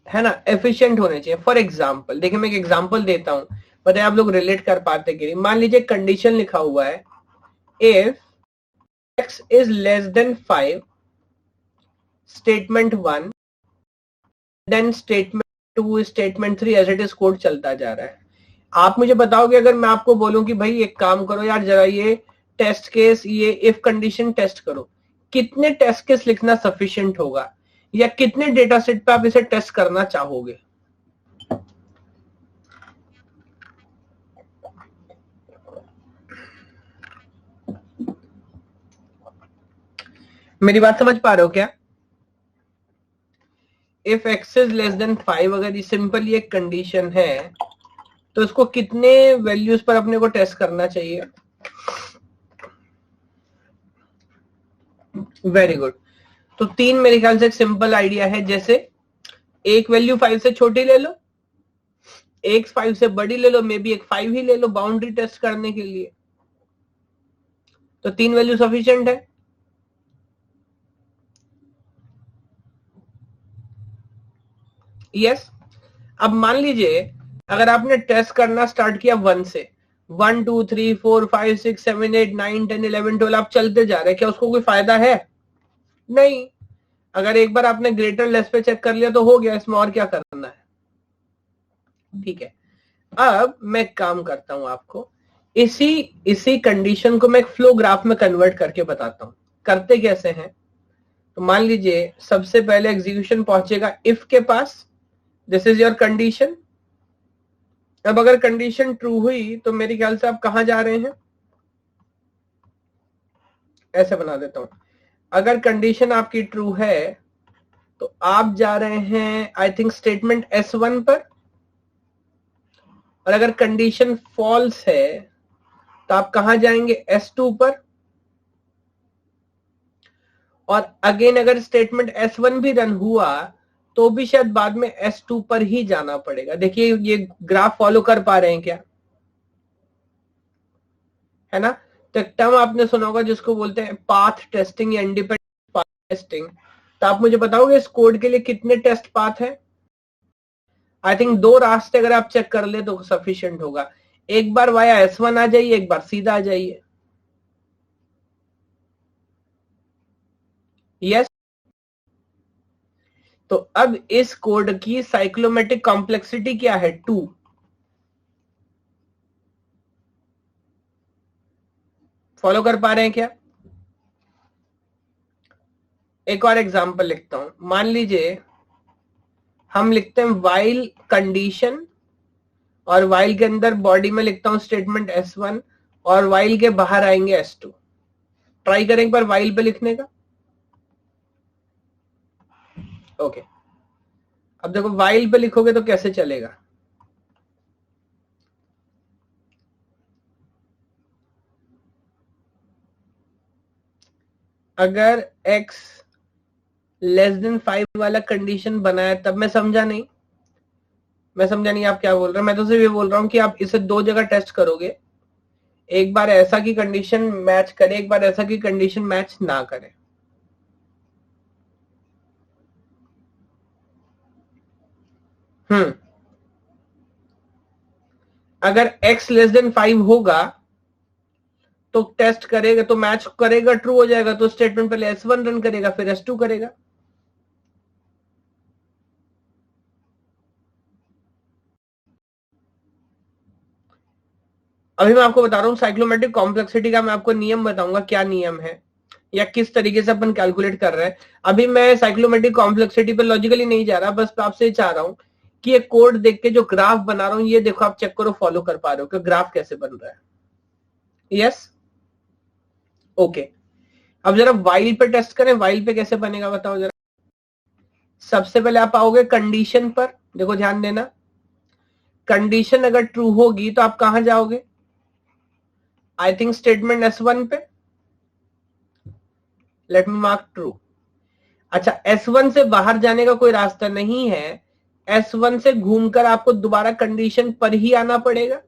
है ना। एफिशिएंट होने चाहिए। फॉर एग्जांपल देखिए, मैं एक एग्जांपल देता हूं, बताइए आप लोग रिलेट कर पाते कि नहीं। मान लीजिए कंडीशन लिखा हुआ है, if x is less than 5, statement 1, then statement 2, statement 3, as it is code चलता जा रहा है। आप मुझे बताओगे, अगर मैं आपको बोलूं कि भाई एक काम करो यार, जरा ये टेस्ट केस, ये इफ कंडीशन टेस्ट करो, कितने टेस्ट केस लिखना सफिशिएंट होगा या कितने डेटा सेट पे आप इसे टेस्ट करना चाहोगे? मेरी बात समझ पा रहे हो क्या? If x is less than 5, अगर ये सिंपल ये कंडीशन है तो इसको कितने वैल्यूज पर अपने को टेस्ट करना चाहिए? Very good. तो 3 मेरे ख्याल से एक सिंपल आइडिया है, जैसे एक वैल्यू 5 से छोटी ले लो, एक 5 से बड़ी ले लो, मे बी एक 5 ही ले लो बाउंड्री टेस्ट करने के लिए। तो 3 वैल्यू सफिशिएंट है। यस। अब मान लीजिए अगर आपने टेस्ट करना स्टार्ट किया 1 से, 1 2 3 4 5 6 7 8 9 10 11 12 आप चलते जा रहे हैं, क्या उसको कोई फायदा है? नहीं। अगर एक बार आपने ग्रेटर लेस पे चेक कर लिया तो हो गया, इसमें और क्या करना है? ठीक है। अब मैं एक काम करता हूं, आपको इसी कंडीशन को मैं एक फ्लो ग्राफ में कन्वर्ट करके बताता हूं। करते कैसे हैं? तो मान लीजिए सबसे पहले एग्जीक्यूशन पहुंचेगा इफ के पास, दिस इज योर कंडीशन। अब अगर कंडीशन ट्रू हुई तो मेरे ख्याल से आप कहां जा रहे हैं, ऐसे बना देता हूं। अगर कंडीशन आपकी ट्रू है तो आप जा रहे हैं आई थिंक स्टेटमेंट S1 पर, और अगर कंडीशन फॉल्स है तो आप कहां जाएंगे? S2 पर। और अगेन अगर स्टेटमेंट S1 भी रन हुआ तो भी शायद बाद में S2 पर ही जाना पड़ेगा। देखिए ये ग्राफ फॉलो कर पा रहे हैं क्या? है ना। तो एक टर्म आपने सुना होगा जिसको बोलते हैं पाथ टेस्टिंग या इंडिपेंडेंट पाथ टेस्टिंग। तो आप मुझे बताओगे इस कोड के लिए कितने टेस्ट पाथ है? आई थिंक 2 रास्ते अगर आप चेक कर ले तो सफिशिएंट होगा। एक बार वाया S1 आ जाइए, एक बार सीधा आ जाइए। यस। तो अब इस कोड की साइक्लोमेटिक कॉम्प्लेक्सिटी क्या है? 2। फॉलो कर पा रहे हैं क्या? एक और एग्जांपल लिखता हूं। मान लीजिए हम लिखते हैं while कंडीशन, और while के अंदर बॉडी में लिखता हूं स्टेटमेंट S1, और वाइल के बाहर आएंगे S2। ट्राई करें एक बार वाइल पे लिखने का। ओके, अब देखो वाइल पे लिखोगे तो कैसे चलेगा। अगर x <5 वाला कंडीशन बनाया तब मैं समझा नहीं आप क्या बोल रहे हैं। मैं तो सिर्फ ये बोल रहा हूं कि आप इसे दो जगह टेस्ट करोगे, एक बार ऐसा की कंडीशन मैच करे, एक बार ऐसा की कंडीशन मैच ना करे। अगर x <5 होगा तो टेस्ट करेगा, तो मैच करेगा, ट्रू हो जाएगा, तो स्टेटमेंट पहले S1 रन करेगा फिर S2 करेगा। अभी मैं आपको बता रहा हूं साइक्लोमेट्रिक कॉम्प्लेक्सिटी का, मैं आपको नियम बताऊंगा क्या नियम है या किस तरीके से अपन कैलकुलेट कर रहे हैं। अभी मैं साइक्लोमेट्रिक कॉम्प्लेक्सिटी पे लॉजिकली नहीं जा रहा, बस आपसे चाह रहा हूं कि ये कोड देख के जो ग्राफ बना रहा हूं ये देखो, आप चेक करो फॉलो कर पा रहे हो कि ग्राफ कैसे बन रहा है। Yes, okay. अब जरा वाइल पे टेस्ट करें, वाइल पे कैसे बनेगा बताओ जरा। सबसे पहले आप आओगे कंडीशन पर, देखो ध्यान देना, कंडीशन अगर ट्रू होगी तो आप कहां जाओगे, आई थिंक स्टेटमेंट S1 पे। Let me mark true. अच्छा, S1 से बाहर जाने का कोई रास्ता नहीं है, S1 से घूमकर आपको दोबारा कंडीशन पर ही आना पड़ेगा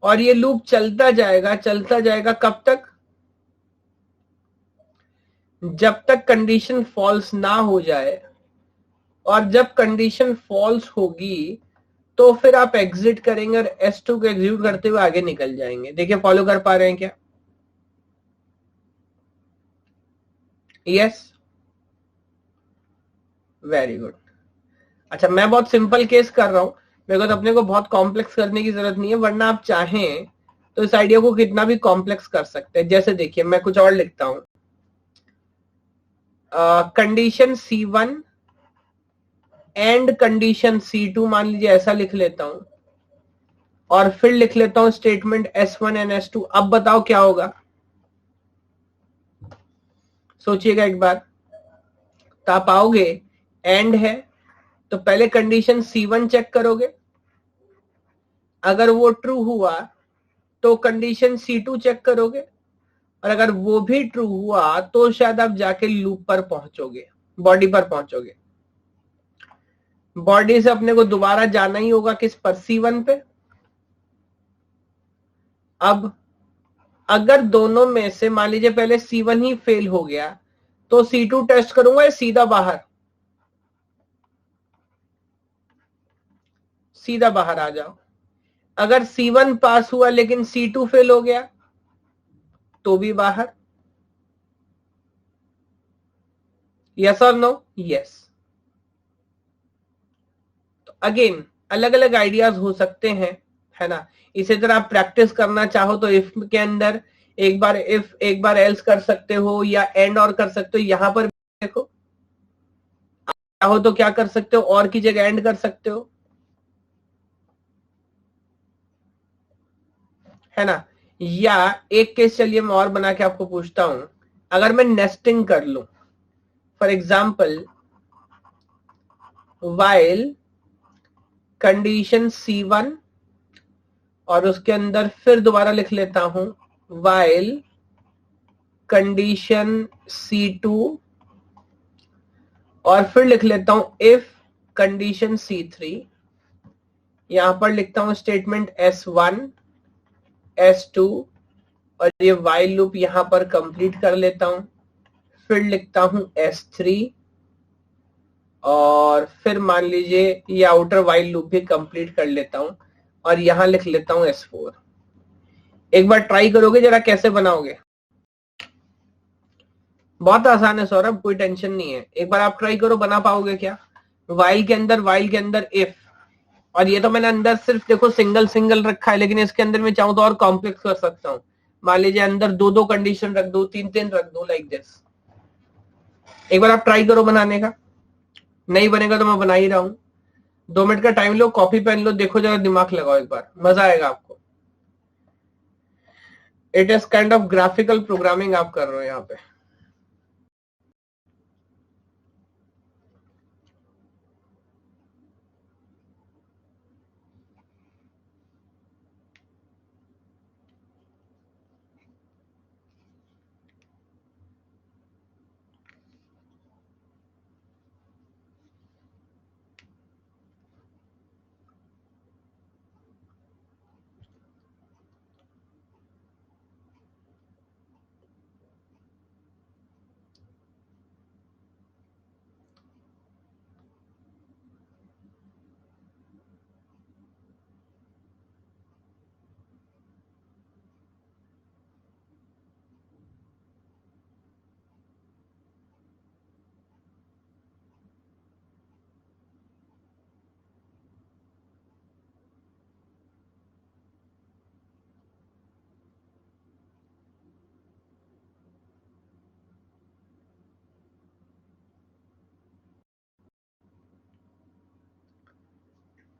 और ये लूप चलता जाएगा कब तक, जब तक कंडीशन फॉल्स ना हो जाए। और जब कंडीशन फॉल्स होगी तो फिर आप एग्जिट करेंगे और S2 को एग्जीक्यूट करते हुए आगे निकल जाएंगे। देखिए फॉलो कर पा रहे हैं क्या। Yes, very good. अच्छा, मैं बहुत सिंपल केस कर रहा हूं, मेरे को तो अपने को बहुत कॉम्प्लेक्स करने की जरूरत नहीं है, वरना आप चाहें तो इस आइडिया को कितना भी कॉम्प्लेक्स कर सकते हैं। जैसे देखिए मैं कुछ और लिखता हूं, condition C1 and condition C2 मान लीजिए, ऐसा लिख लेता हूं और फिर लिख लेता हूं स्टेटमेंट S1 एंड S2। अब बताओ क्या होगा, सोचिएगा एक बार। तो आप आओगे, एंड है तो पहले कंडीशन C1 चेक करोगे, अगर वो ट्रू हुआ तो कंडीशन C2 चेक करोगे, और अगर वो भी ट्रू हुआ तो शायद आप जाके लूप पर पहुंचोगे, बॉडी पर पहुंचोगे। बॉडी से अपने को दोबारा जाना ही होगा किस पर, C1 पे। अब अगर दोनों में से मान लीजिए पहले C1 ही फेल हो गया तो C2 टेस्ट करूंगा या सीधा बाहर, सीधा बाहर आ जाओ। अगर C1 पास हुआ लेकिन C2 फेल हो गया तो भी बाहर। यस और नो, यस। तो अगेन अलग अलग आइडियाज हो सकते हैं, है ना। इसी तरह आप प्रैक्टिस करना चाहो तो इफ के अंदर एक बार इफ एक बार एल्स कर सकते हो या एंड और कर सकते हो। यहां पर देखो, चाहो तो क्या कर सकते हो, और की जगह एंड कर सकते हो, है ना। या एक केस चलिए मैं और बना के आपको पूछता हूं, अगर मैं नेस्टिंग कर लूं, for example while condition C1 और उसके अंदर फिर दोबारा लिख लेता हूं वाइल कंडीशन C2 और फिर लिख लेता हूं इफ कंडीशन C3। यहां पर लिखता हूं स्टेटमेंट S1 S2 और ये वाइल लूप यहां पर कंप्लीट कर लेता हूं, फिर लिखता हूं S3 और फिर मान लीजिए ये आउटर वाइल लूप भी कंप्लीट कर लेता हूं और यहां लिख लेता हूं S4। एक बार ट्राई करोगे जरा कैसे बनाओगे, बहुत आसान है सौरभ, कोई टेंशन नहीं है। एक बार आप ट्राई करो, बना पाओगे क्या। वाइल के अंदर इफ, और ये तो मैंने अंदर सिर्फ देखो सिंगल सिंगल रखा है, लेकिन इसके अंदर मैं चाहूं तो और कॉम्प्लेक्स कर सकता हूं। मान लीजिए अंदर दो दो कंडीशन रख दो, तीन तीन रख दो, लाइक दिस। एक बार आप ट्राई करो बनाने का, नहीं बनेगा तो मैं बना ही रहा हूं। 2 मिनट का टाइम लो, कॉपी पेन लो, देखो जरा, दिमाग लगाओ एक बार, मजा आएगा आपको। It is kind of graphical programming आप कर रहे हो यहाँ पे।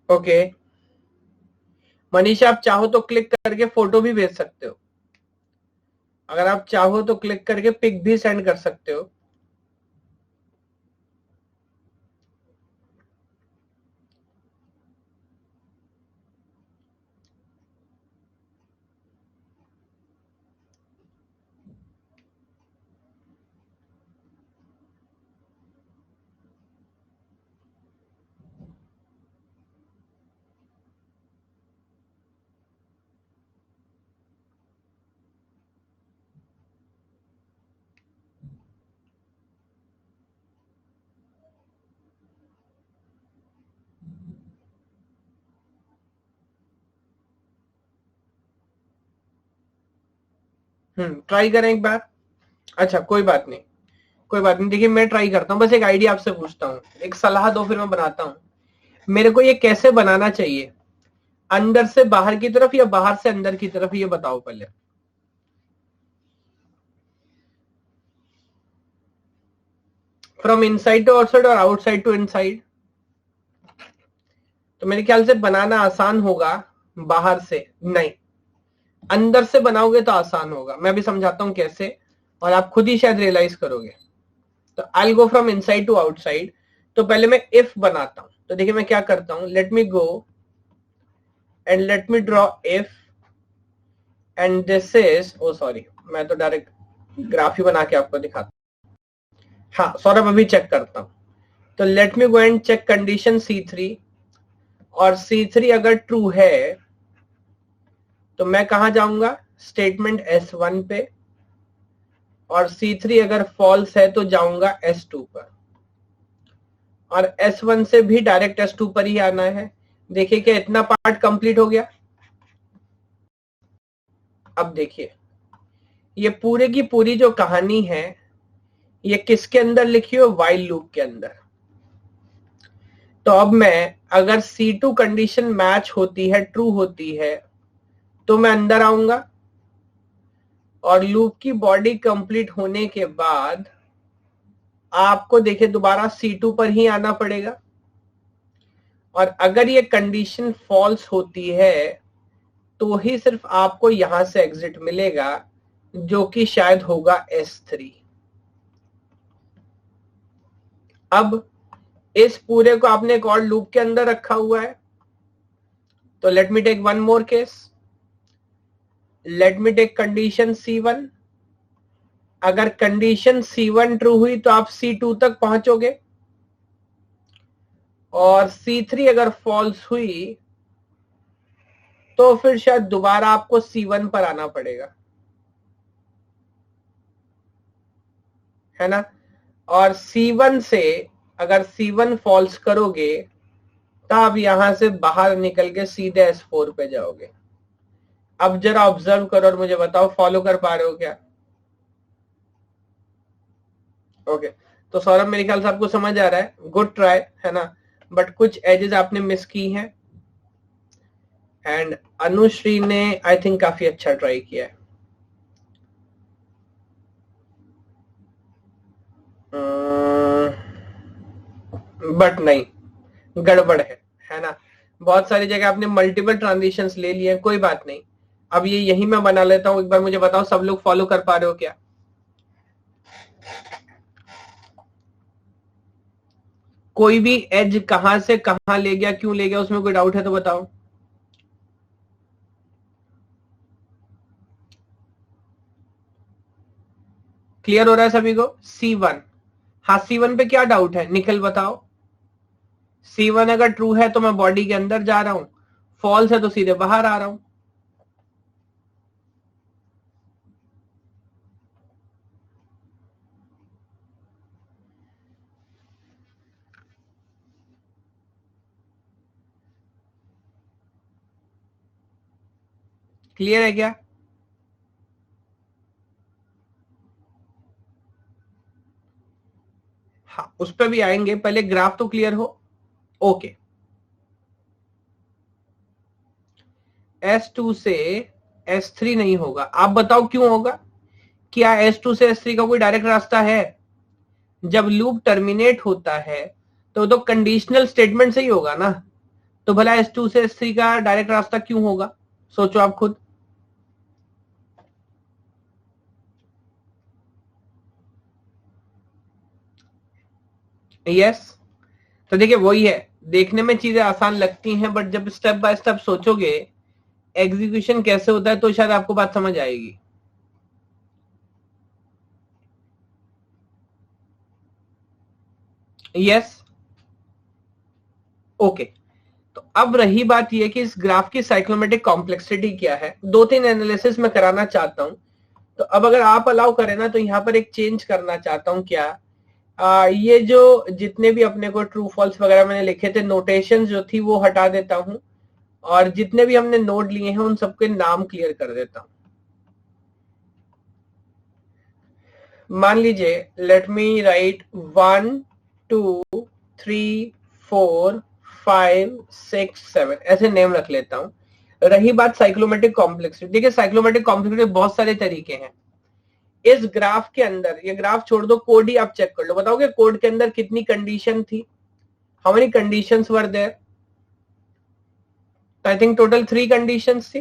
ओके मनीषा, आप चाहो तो क्लिक करके फोटो भी भेज सकते हो। अगर आप चाहो तो क्लिक करके पिक भी सेंड कर सकते हो। ट्राई करें एक बार। अच्छा कोई बात नहीं, कोई बात नहीं। देखिए मैं ट्राई करता हूँ, बस एक आइडिया आपसे पूछता हूँ, एक सलाह दो फिर मैं बनाता हूँ। मेरे को ये कैसे बनाना चाहिए, अंदर से बाहर की तरफ या बाहर से अंदर की तरफ, ये बताओ पहले। फ्रॉम इनसाइड टू आउटसाइड और आउटसाइड टू इनसाइड। तो मेरे ख्याल से बनाना आसान होगा बाहर से, नहीं अंदर से बनाओगे तो आसान होगा। मैं भी समझाता हूं कैसे, और आप खुद ही शायद रियलाइज करोगे। तो I go from inside to outside. तो पहले मैं इफ बनाता हूं। तो देखिए मैं क्या करता हूं, let me go and let me draw if and this is, oh sorry मैं तो डायरेक्ट ग्राफ ही बना के आपको दिखाता हूं। हाँ सौरभ अभी चेक करता हूं। तो let me go and check condition C3, और C3 अगर ट्रू है तो मैं कहां जाऊंगा, स्टेटमेंट S1 पे, और C3 अगर फॉल्स है तो जाऊंगा S2 पर, और S1 से भी डायरेक्ट S2 पर ही आना है। देखिए क्या इतना पार्ट कंप्लीट हो गया। अब देखिए ये पूरे की पूरी जो कहानी है ये किसके अंदर लिखी हो, वाइल लूप के अंदर। तो अब मैं अगर C2 कंडीशन मैच होती है, ट्रू होती है, तो मैं अंदर आऊंगा, और लूप की बॉडी कंप्लीट होने के बाद आपको देखिए दोबारा C2 पर ही आना पड़ेगा। और अगर ये कंडीशन फॉल्स होती है तो ही सिर्फ आपको यहां से एग्जिट मिलेगा, जो कि शायद होगा S3। अब इस पूरे को आपने एक और लूप के अंदर रखा हुआ है। तो let me take one more case, let me take condition C1। अगर कंडीशन C1 ट्रू हुई तो आप C2 तक पहुंचोगे, और C3 अगर फॉल्स हुई तो फिर शायद दोबारा आपको C1 पर आना पड़ेगा, है ना। और C1 से अगर C1 फॉल्स करोगे तो आप यहां से बाहर निकल के सीधे S4 पे जाओगे। अब जरा ऑब्जर्व करो और मुझे बताओ फॉलो कर पा रहे हो क्या। ओके तो सौरभ मेरे ख्याल से आपको समझ आ रहा है, गुड ट्राई, है ना। बट कुछ एजेस आपने मिस की हैं, एंड अनुश्री ने आई थिंक काफी अच्छा ट्राई किया है। बट नहीं, गड़बड़ है ना। बहुत सारी जगह आपने मल्टीपल ट्रांजिशंस ले लिए, कोई बात नहीं। अब ये यही मैं बना लेता हूं, एक बार मुझे बताओ सब लोग फॉलो कर पा रहे हो क्या? कोई भी एज कहां से कहां ले गया, क्यों ले गया, उसमें कोई डाउट है तो बताओ। क्लियर हो रहा है सभी को? C1, हाँ C1 पे क्या डाउट है, निखिल बताओ। C1 अगर ट्रू है तो मैं बॉडी के अंदर जा रहा हूं, फॉल्स है तो सीधे बाहर आ रहा हूं। क्लियर है क्या? हाँ उस पर भी आएंगे, पहले ग्राफ तो क्लियर हो। ओके, S2 से S3 नहीं होगा, आप बताओ क्यों होगा? क्या S2 से S3 का कोई डायरेक्ट रास्ता है? जब लूप टर्मिनेट होता है तो कंडीशनल स्टेटमेंट से ही होगा ना, तो भला S2 से S3 का डायरेक्ट रास्ता क्यों होगा? सोचो आप खुद। यस, तो देखिए वही है, देखने में चीजें आसान लगती हैं बट जब स्टेप बाय स्टेप सोचोगे एग्जीक्यूशन कैसे होता है तो शायद आपको बात समझ आएगी। Yes, okay. तो अब रही बात यह कि इस ग्राफ की साइक्लोमेटिक कॉम्प्लेक्सिटी क्या है, दो तीन एनालिसिस मैं कराना चाहता हूं। तो अब अगर आप अलाउ करें ना तो यहाँ पर एक चेंज करना चाहता हूं। क्या ये जो जितने भी अपने को ट्रू फॉल्स वगैरह मैंने लिखे थे, नोटेशन जो थी वो हटा देता हूं, और जितने भी हमने नोट लिए हैं उन सबके नाम क्लियर कर देता हूं। मान लीजिए लेट मी राइट 1 2 3 4 5 6 7 ऐसे नेम रख लेता हूं। रही बात साइक्लोमेटिक कॉम्प्लेक्सिटी, देखिए साइक्लोमेटिक कॉम्प्लेक्सिटी बहुत सारे तरीके हैं। इस ग्राफ के अंदर, ये ग्राफ छोड़ दो, कोड ही आप चेक कर लो, बताओगे कोड के अंदर कितनी कंडीशन थी? How many conditions were there? I think total 3 conditions थी।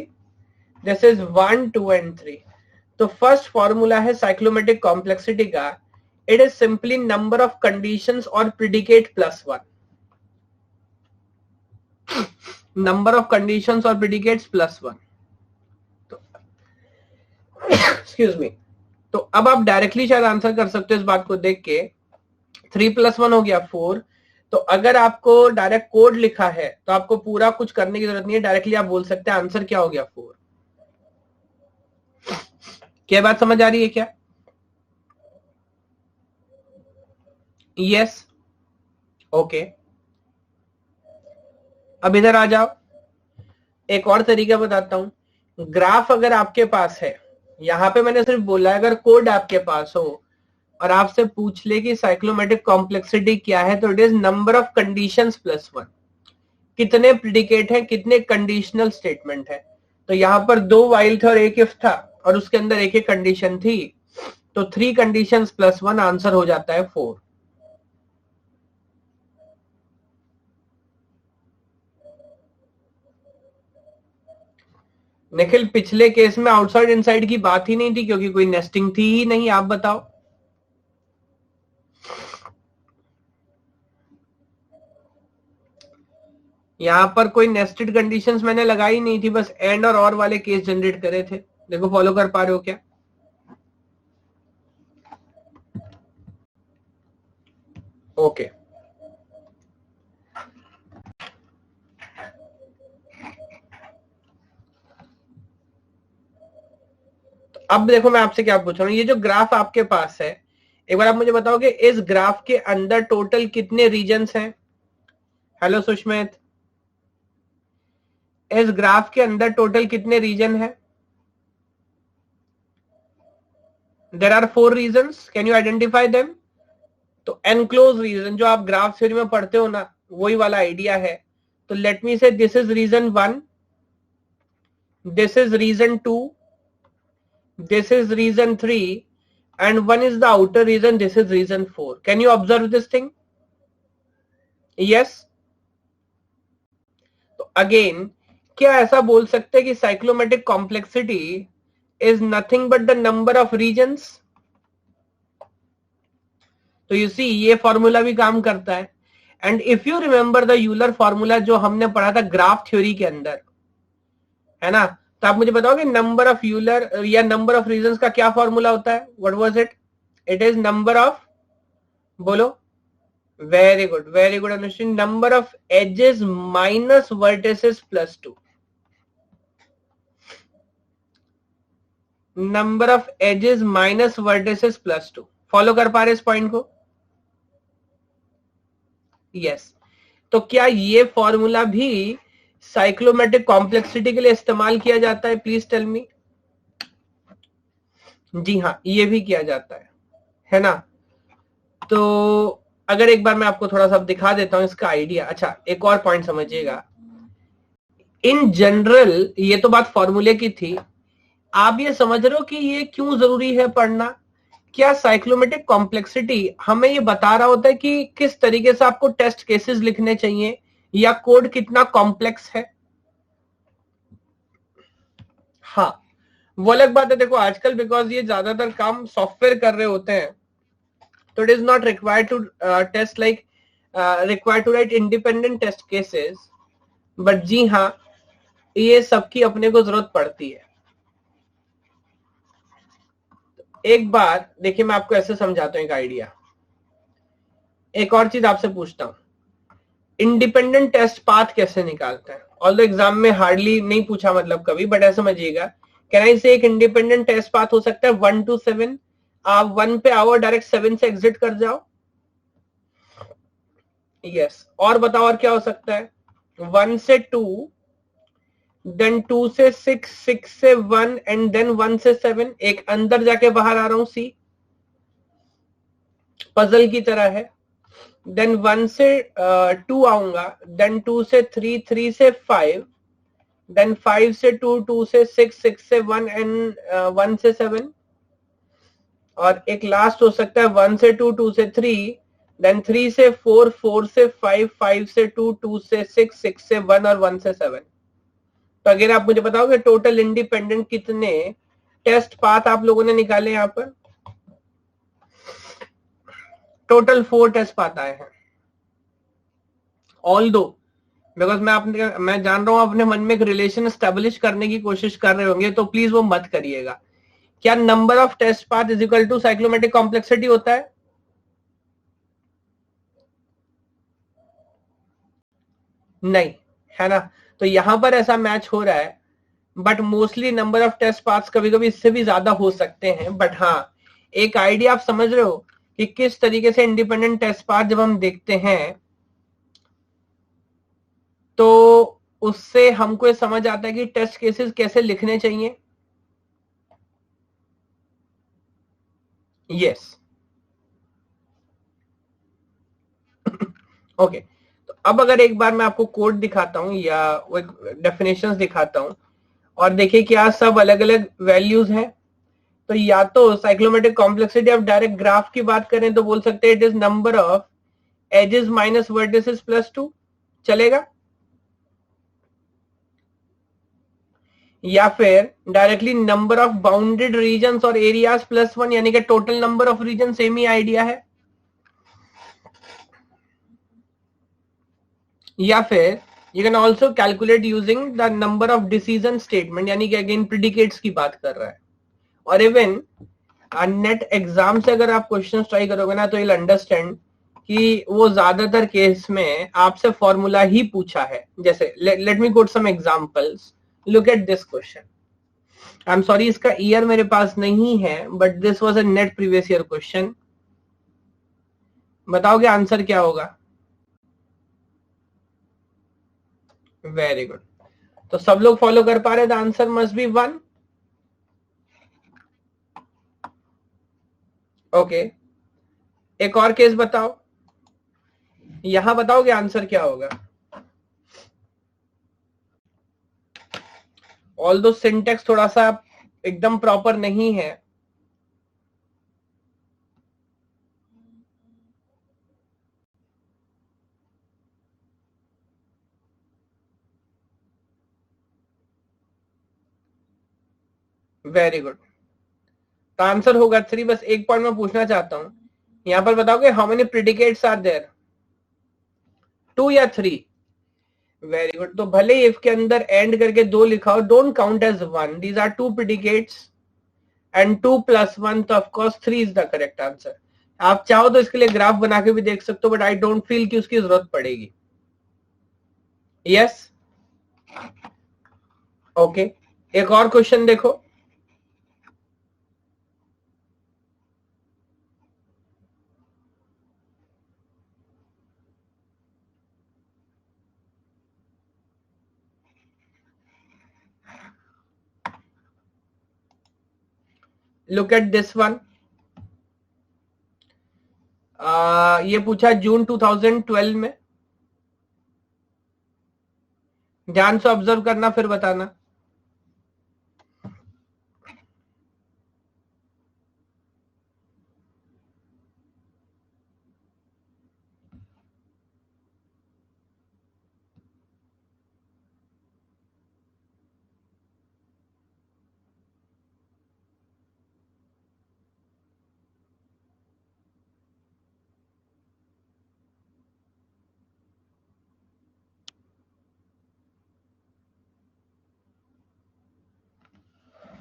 This is 1 2 and 3। तो फर्स्ट फॉर्मूला है साइक्लोमेटिक कॉम्प्लेक्सिटी का, it is simply number of conditions और predicate plus 1। Number of conditions और प्रिडिकेट्स प्लस 1। तो एक्सक्यूज मी, तो अब आप डायरेक्टली शायद आंसर कर सकते हो इस बात को देख के। 3 + 1 हो गया 4। तो अगर आपको डायरेक्ट कोड लिखा है तो आपको पूरा कुछ करने की जरूरत नहीं है, डायरेक्टली आप बोल सकते हैं आंसर क्या हो गया 4। क्या बात समझ आ रही है क्या? Yes, okay. अब इधर आ जाओ, एक और तरीका बताता हूं। ग्राफ अगर आपके पास है, यहां पे मैंने सिर्फ बोला है अगर कोड आपके पास हो और आपसे पूछ ले कि साइक्लोमेटिक कॉम्प्लेक्सिटी क्या है, तो it is number of conditions plus 1। कितने प्रिडिकेट है, कितने कंडीशनल स्टेटमेंट है। तो यहां पर 2 वाइल थे और 1 इफ था, और उसके अंदर एक कंडीशन थी, तो 3 कंडीशंस प्लस 1 आंसर हो जाता है 4। निखिल पिछले केस में आउटसाइड इनसाइड की बात ही नहीं थी क्योंकि कोई नेस्टिंग थी ही नहीं, आप बताओ। यहां पर कोई नेस्टेड कंडीशंस मैंने लगाई नहीं थी, बस एंड और वाले केस जनरेट करे थे। देखो फॉलो कर पा रहे हो क्या? ओके, अब देखो मैं आपसे क्या पूछ रहा हूँ, ये जो ग्राफ आपके पास है, एक बार आप मुझे बताओगे इस ग्राफ के अंदर टोटल कितने रीजन्स हैं? हेलो सुष्मित, इस ग्राफ के अंदर टोटल कितने रीजन है? There are 4 regions, can you identify them? तो एनक्लोज रीजन जो आप ग्राफ थ्योरी में पढ़ते हो ना, वही वाला आइडिया है। तो let me say this is region 1, this is region 2, this is reason 3, and one is the outer reason, this is reason 4. Can you observe this thing? Yes. तो अगेन क्या ऐसा बोल सकते हैं कि cyclomatic complexity is nothing but the number of regions? तो you see ये formula भी काम करता है. And if you remember the Euler formula जो हमने पढ़ा था ग्राफ थ्योरी के अंदर, है ना, तो आप मुझे बताओगे नंबर ऑफ यूलर या नंबर ऑफ रीजन्स का क्या फॉर्मूला होता है? What was it? It is number of, बोलो, very good Anushree, number of edges minus vertices plus 2. Number of edges minus vertices plus 2. Follow कर पा रहे इस पॉइंट को? यस. तो क्या ये फॉर्मूला भी साइक्लोमेट्रिक कॉम्प्लेक्सिटी के लिए इस्तेमाल किया जाता है? Please tell me. जी हाँ, ये भी किया जाता है ना. तो अगर एक बार मैं आपको थोड़ा सा दिखा देता हूं इसका आइडिया. अच्छा, एक और पॉइंट समझिएगा. इन जनरल ये तो बात फॉर्मूले की थी. आप ये समझ रहे हो कि ये क्यों जरूरी है पढ़ना? क्या साइक्लोमेट्रिक कॉम्प्लेक्सिटी हमें ये बता रहा होता है कि किस तरीके से आपको टेस्ट केसेस लिखने चाहिए या कोड कितना कॉम्प्लेक्स है? हाँ, वो अलग बात है. देखो आजकल बिकॉज ये ज्यादातर काम सॉफ्टवेयर कर रहे होते हैं, तो it is not required to test like required to write independent test cases. But जी हाँ, ये सबकी अपने को जरूरत पड़ती है. एक बार देखिए, मैं आपको ऐसे समझाता हूं एक आइडिया. एक और चीज आपसे पूछता हूं, इंडिपेंडेंट टेस्ट पाथ कैसे निकालते हैं? ऑल्दो एग्जाम में हार्डली नहीं पूछा मतलब कभी, बट ऐसा समझिएगा. कैन आई से एक इंडिपेंडेंट टेस्ट पाथ हो सकता है 1 to 7. आप 1 पे आओ, डायरेक्ट 7 से एग्जिट कर जाओ. यस. और बताओ और क्या हो सकता है? 1 से 2, देन 2 से 6, 6 से 1 एंड देन 1 से 7. एक अंदर जाके बाहर आ रहा हूं. सी पजल की तरह है. देन 1 से 2 आऊंगा, देन 2 से 3, 3 से 5, देन 5 से 2, 2 से 6, 6 से 1 एंड 1 से 7. और एक लास्ट हो सकता है 1 से 2, 2 से 3, देन 3 से 4, 4 से 5, 5 से 2, 2 से 6, 6 से 1 और 1 से 7. तो अगर आप मुझे बताओगे टोटल इंडिपेंडेंट कितने टेस्ट पाथ आप लोगों ने निकाले? यहां पर टोटल 4 टेस्ट पाथ आए हैं. ऑल दो बिकॉज मैं जान रहा हूं अपने मन में एक रिलेशन स्टेब्लिश करने की कोशिश कर रहे होंगे, तो प्लीज वो मत करिएगा. क्या number of test path is equal to cyclometric complexity होता है? नहीं, है ना. तो यहां पर ऐसा मैच हो रहा है, but mostly number of test paths कभी कभी इससे भी ज्यादा हो सकते हैं. बट हाँ, एक आइडिया आप समझ रहे हो कि किस तरीके से इंडिपेंडेंट टेस्ट पाथ जब हम देखते हैं तो उससे हमको ये समझ आता है कि टेस्ट केसेस कैसे लिखने चाहिए. यस. ओके. तो अब अगर एक बार मैं आपको कोड दिखाता हूं या वो डेफिनेशंस दिखाता हूं और देखिए क्या सब अलग अलग वैल्यूज हैं. तो या तो cyclomatic complexity of direct graph की बात करें तो बोल सकते हैं it is number of edges minus vertices plus 2. चलेगा? या फिर directly number of bounded regions और एरियाज प्लस 1, यानी कि total number of region. Same ही आइडिया है. या फिर you can also calculate using the number of decision statement, यानी कि अगेन प्रिडिकेट्स की बात कर रहा है. और इवन नेट एग्जाम से अगर आप क्वेश्चन ट्राई करोगे ना, तो you'll अंडरस्टैंड कि वो ज्यादातर केस में आपसे फॉर्मूला ही पूछा है. जैसे let me quote some examples. Look at this question. I am sorry, इसका ईयर मेरे पास नहीं है, but this was a NET previous year question. बताओगे आंसर क्या होगा? Very good. तो सब लोग फॉलो कर पा रहे? The answer must be 1. Okay. एक और केस बताओ. यहां बताओगे आंसर क्या होगा? ऑल्दो सिंटेक्स थोड़ा सा एकदम प्रॉपर नहीं है. वेरी गुड, तो आंसर होगा 3। बस एक पॉइंट मैं पूछना चाहता हूं, यहां पर बताओगे हाउ मेनी प्रिडिकेट्स आर देयर, 2 या 3? वेरी गुड, तो भले ही इफ के अंदर एंड करके 2 लिखा हो, don't count as 1, these are 2 predicates and 2 + 1, तो of course 3 is the correct answer. आप चाहो तो इसके लिए ग्राफ बना के भी देख सकते हो, बट आई डोंट फील कि उसकी जरूरत पड़ेगी। यस, ओके, एक और क्वेश्चन देखो। लुक एट दिस वन, ये पूछा जून 2012 में, ध्यान से ऑब्जर्व करना फिर बताना।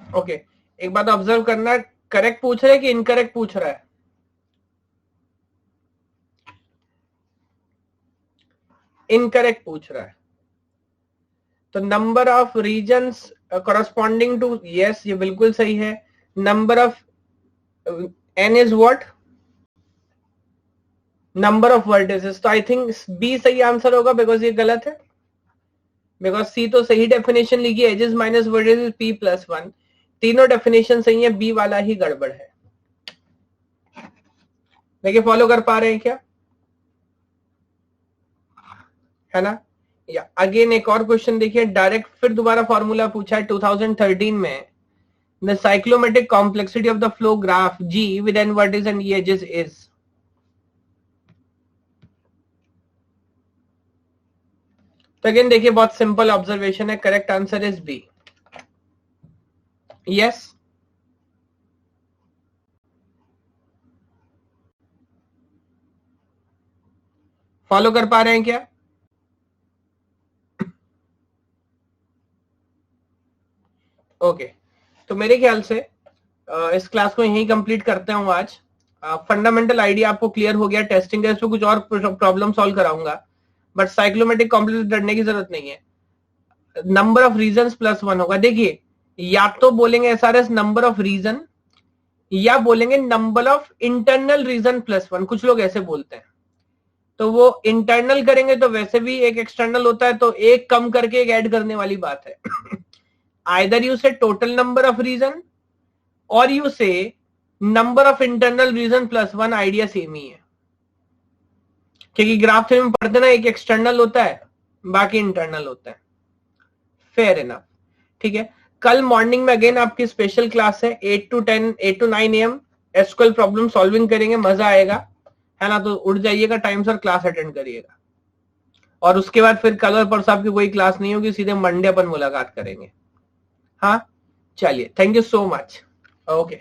ओके, एक बात ऑब्जर्व करना, करेक्ट पूछ रहा है कि इनकरेक्ट पूछ रहा है? इनकरेक्ट पूछ रहा है। तो number of regions corresponding to, yes ये बिल्कुल सही है। Number of N is what? Number of vertices, तो आई थिंक बी सही आंसर होगा, बिकॉज ये गलत है। बिकॉज सी तो सही डेफिनेशन लिखी है, एजेस माइनस वर्टिसेस p + 1, तीनों डेफिनेशन सही है, बी वाला ही गड़बड़ है। देखिए फॉलो कर पा रहे हैं क्या, है ना? या अगेन एक और क्वेश्चन देखिए, डायरेक्ट फिर दोबारा फॉर्मूला पूछा है 2013 में। The cyclometric complexity of the flow graph G with n vertices and E edges is. तो अगेन देखिए बहुत सिंपल ऑब्जर्वेशन है, correct answer is B. Yes, follow कर पा रहे हैं क्या? ओके, तो मेरे ख्याल से इस क्लास को यहीं कंप्लीट करते हूँ आज। फंडामेंटल आइडिया आपको क्लियर हो गया, टेस्टिंग है, इसमें कुछ और प्रॉब्लम सॉल्व कराऊंगा, बट साइक्लोमेट्रिक कॉम्प्लेक्स डरने की जरूरत नहीं है। नंबर ऑफ रीजन +1 होगा। देखिए या तो बोलेंगे SRS नंबर ऑफ रीजन, या बोलेंगे नंबर ऑफ इंटरनल रीजन +1, कुछ लोग ऐसे बोलते हैं। तो वो इंटरनल करेंगे तो वैसे भी एक एक्सटर्नल होता है, तो एक कम करके एक ऐड करने वाली बात है। Either you say total number of region और you say number of internal region +1, idea same ही है। क्योंकि ग्राफ थ्योरी में पढ़ते ना, एक एक्सटर्नल होता है बाकी इंटरनल होता है। फेयर इनफ, ठीक है। कल मॉर्निंग में अगेन आपकी स्पेशल क्लास है 8 to 9 AM। SQL problem solving करेंगे, मजा आएगा, है ना? तो उठ जाइएगा टाइम से और क्लास अटेंड करिएगा। और उसके बाद फिर कल और परसों आपकी कोई क्लास नहीं होगी, सीधे मंडे अपन मुलाकात करेंगे। हाँ चलिए, thank you so much. Okay.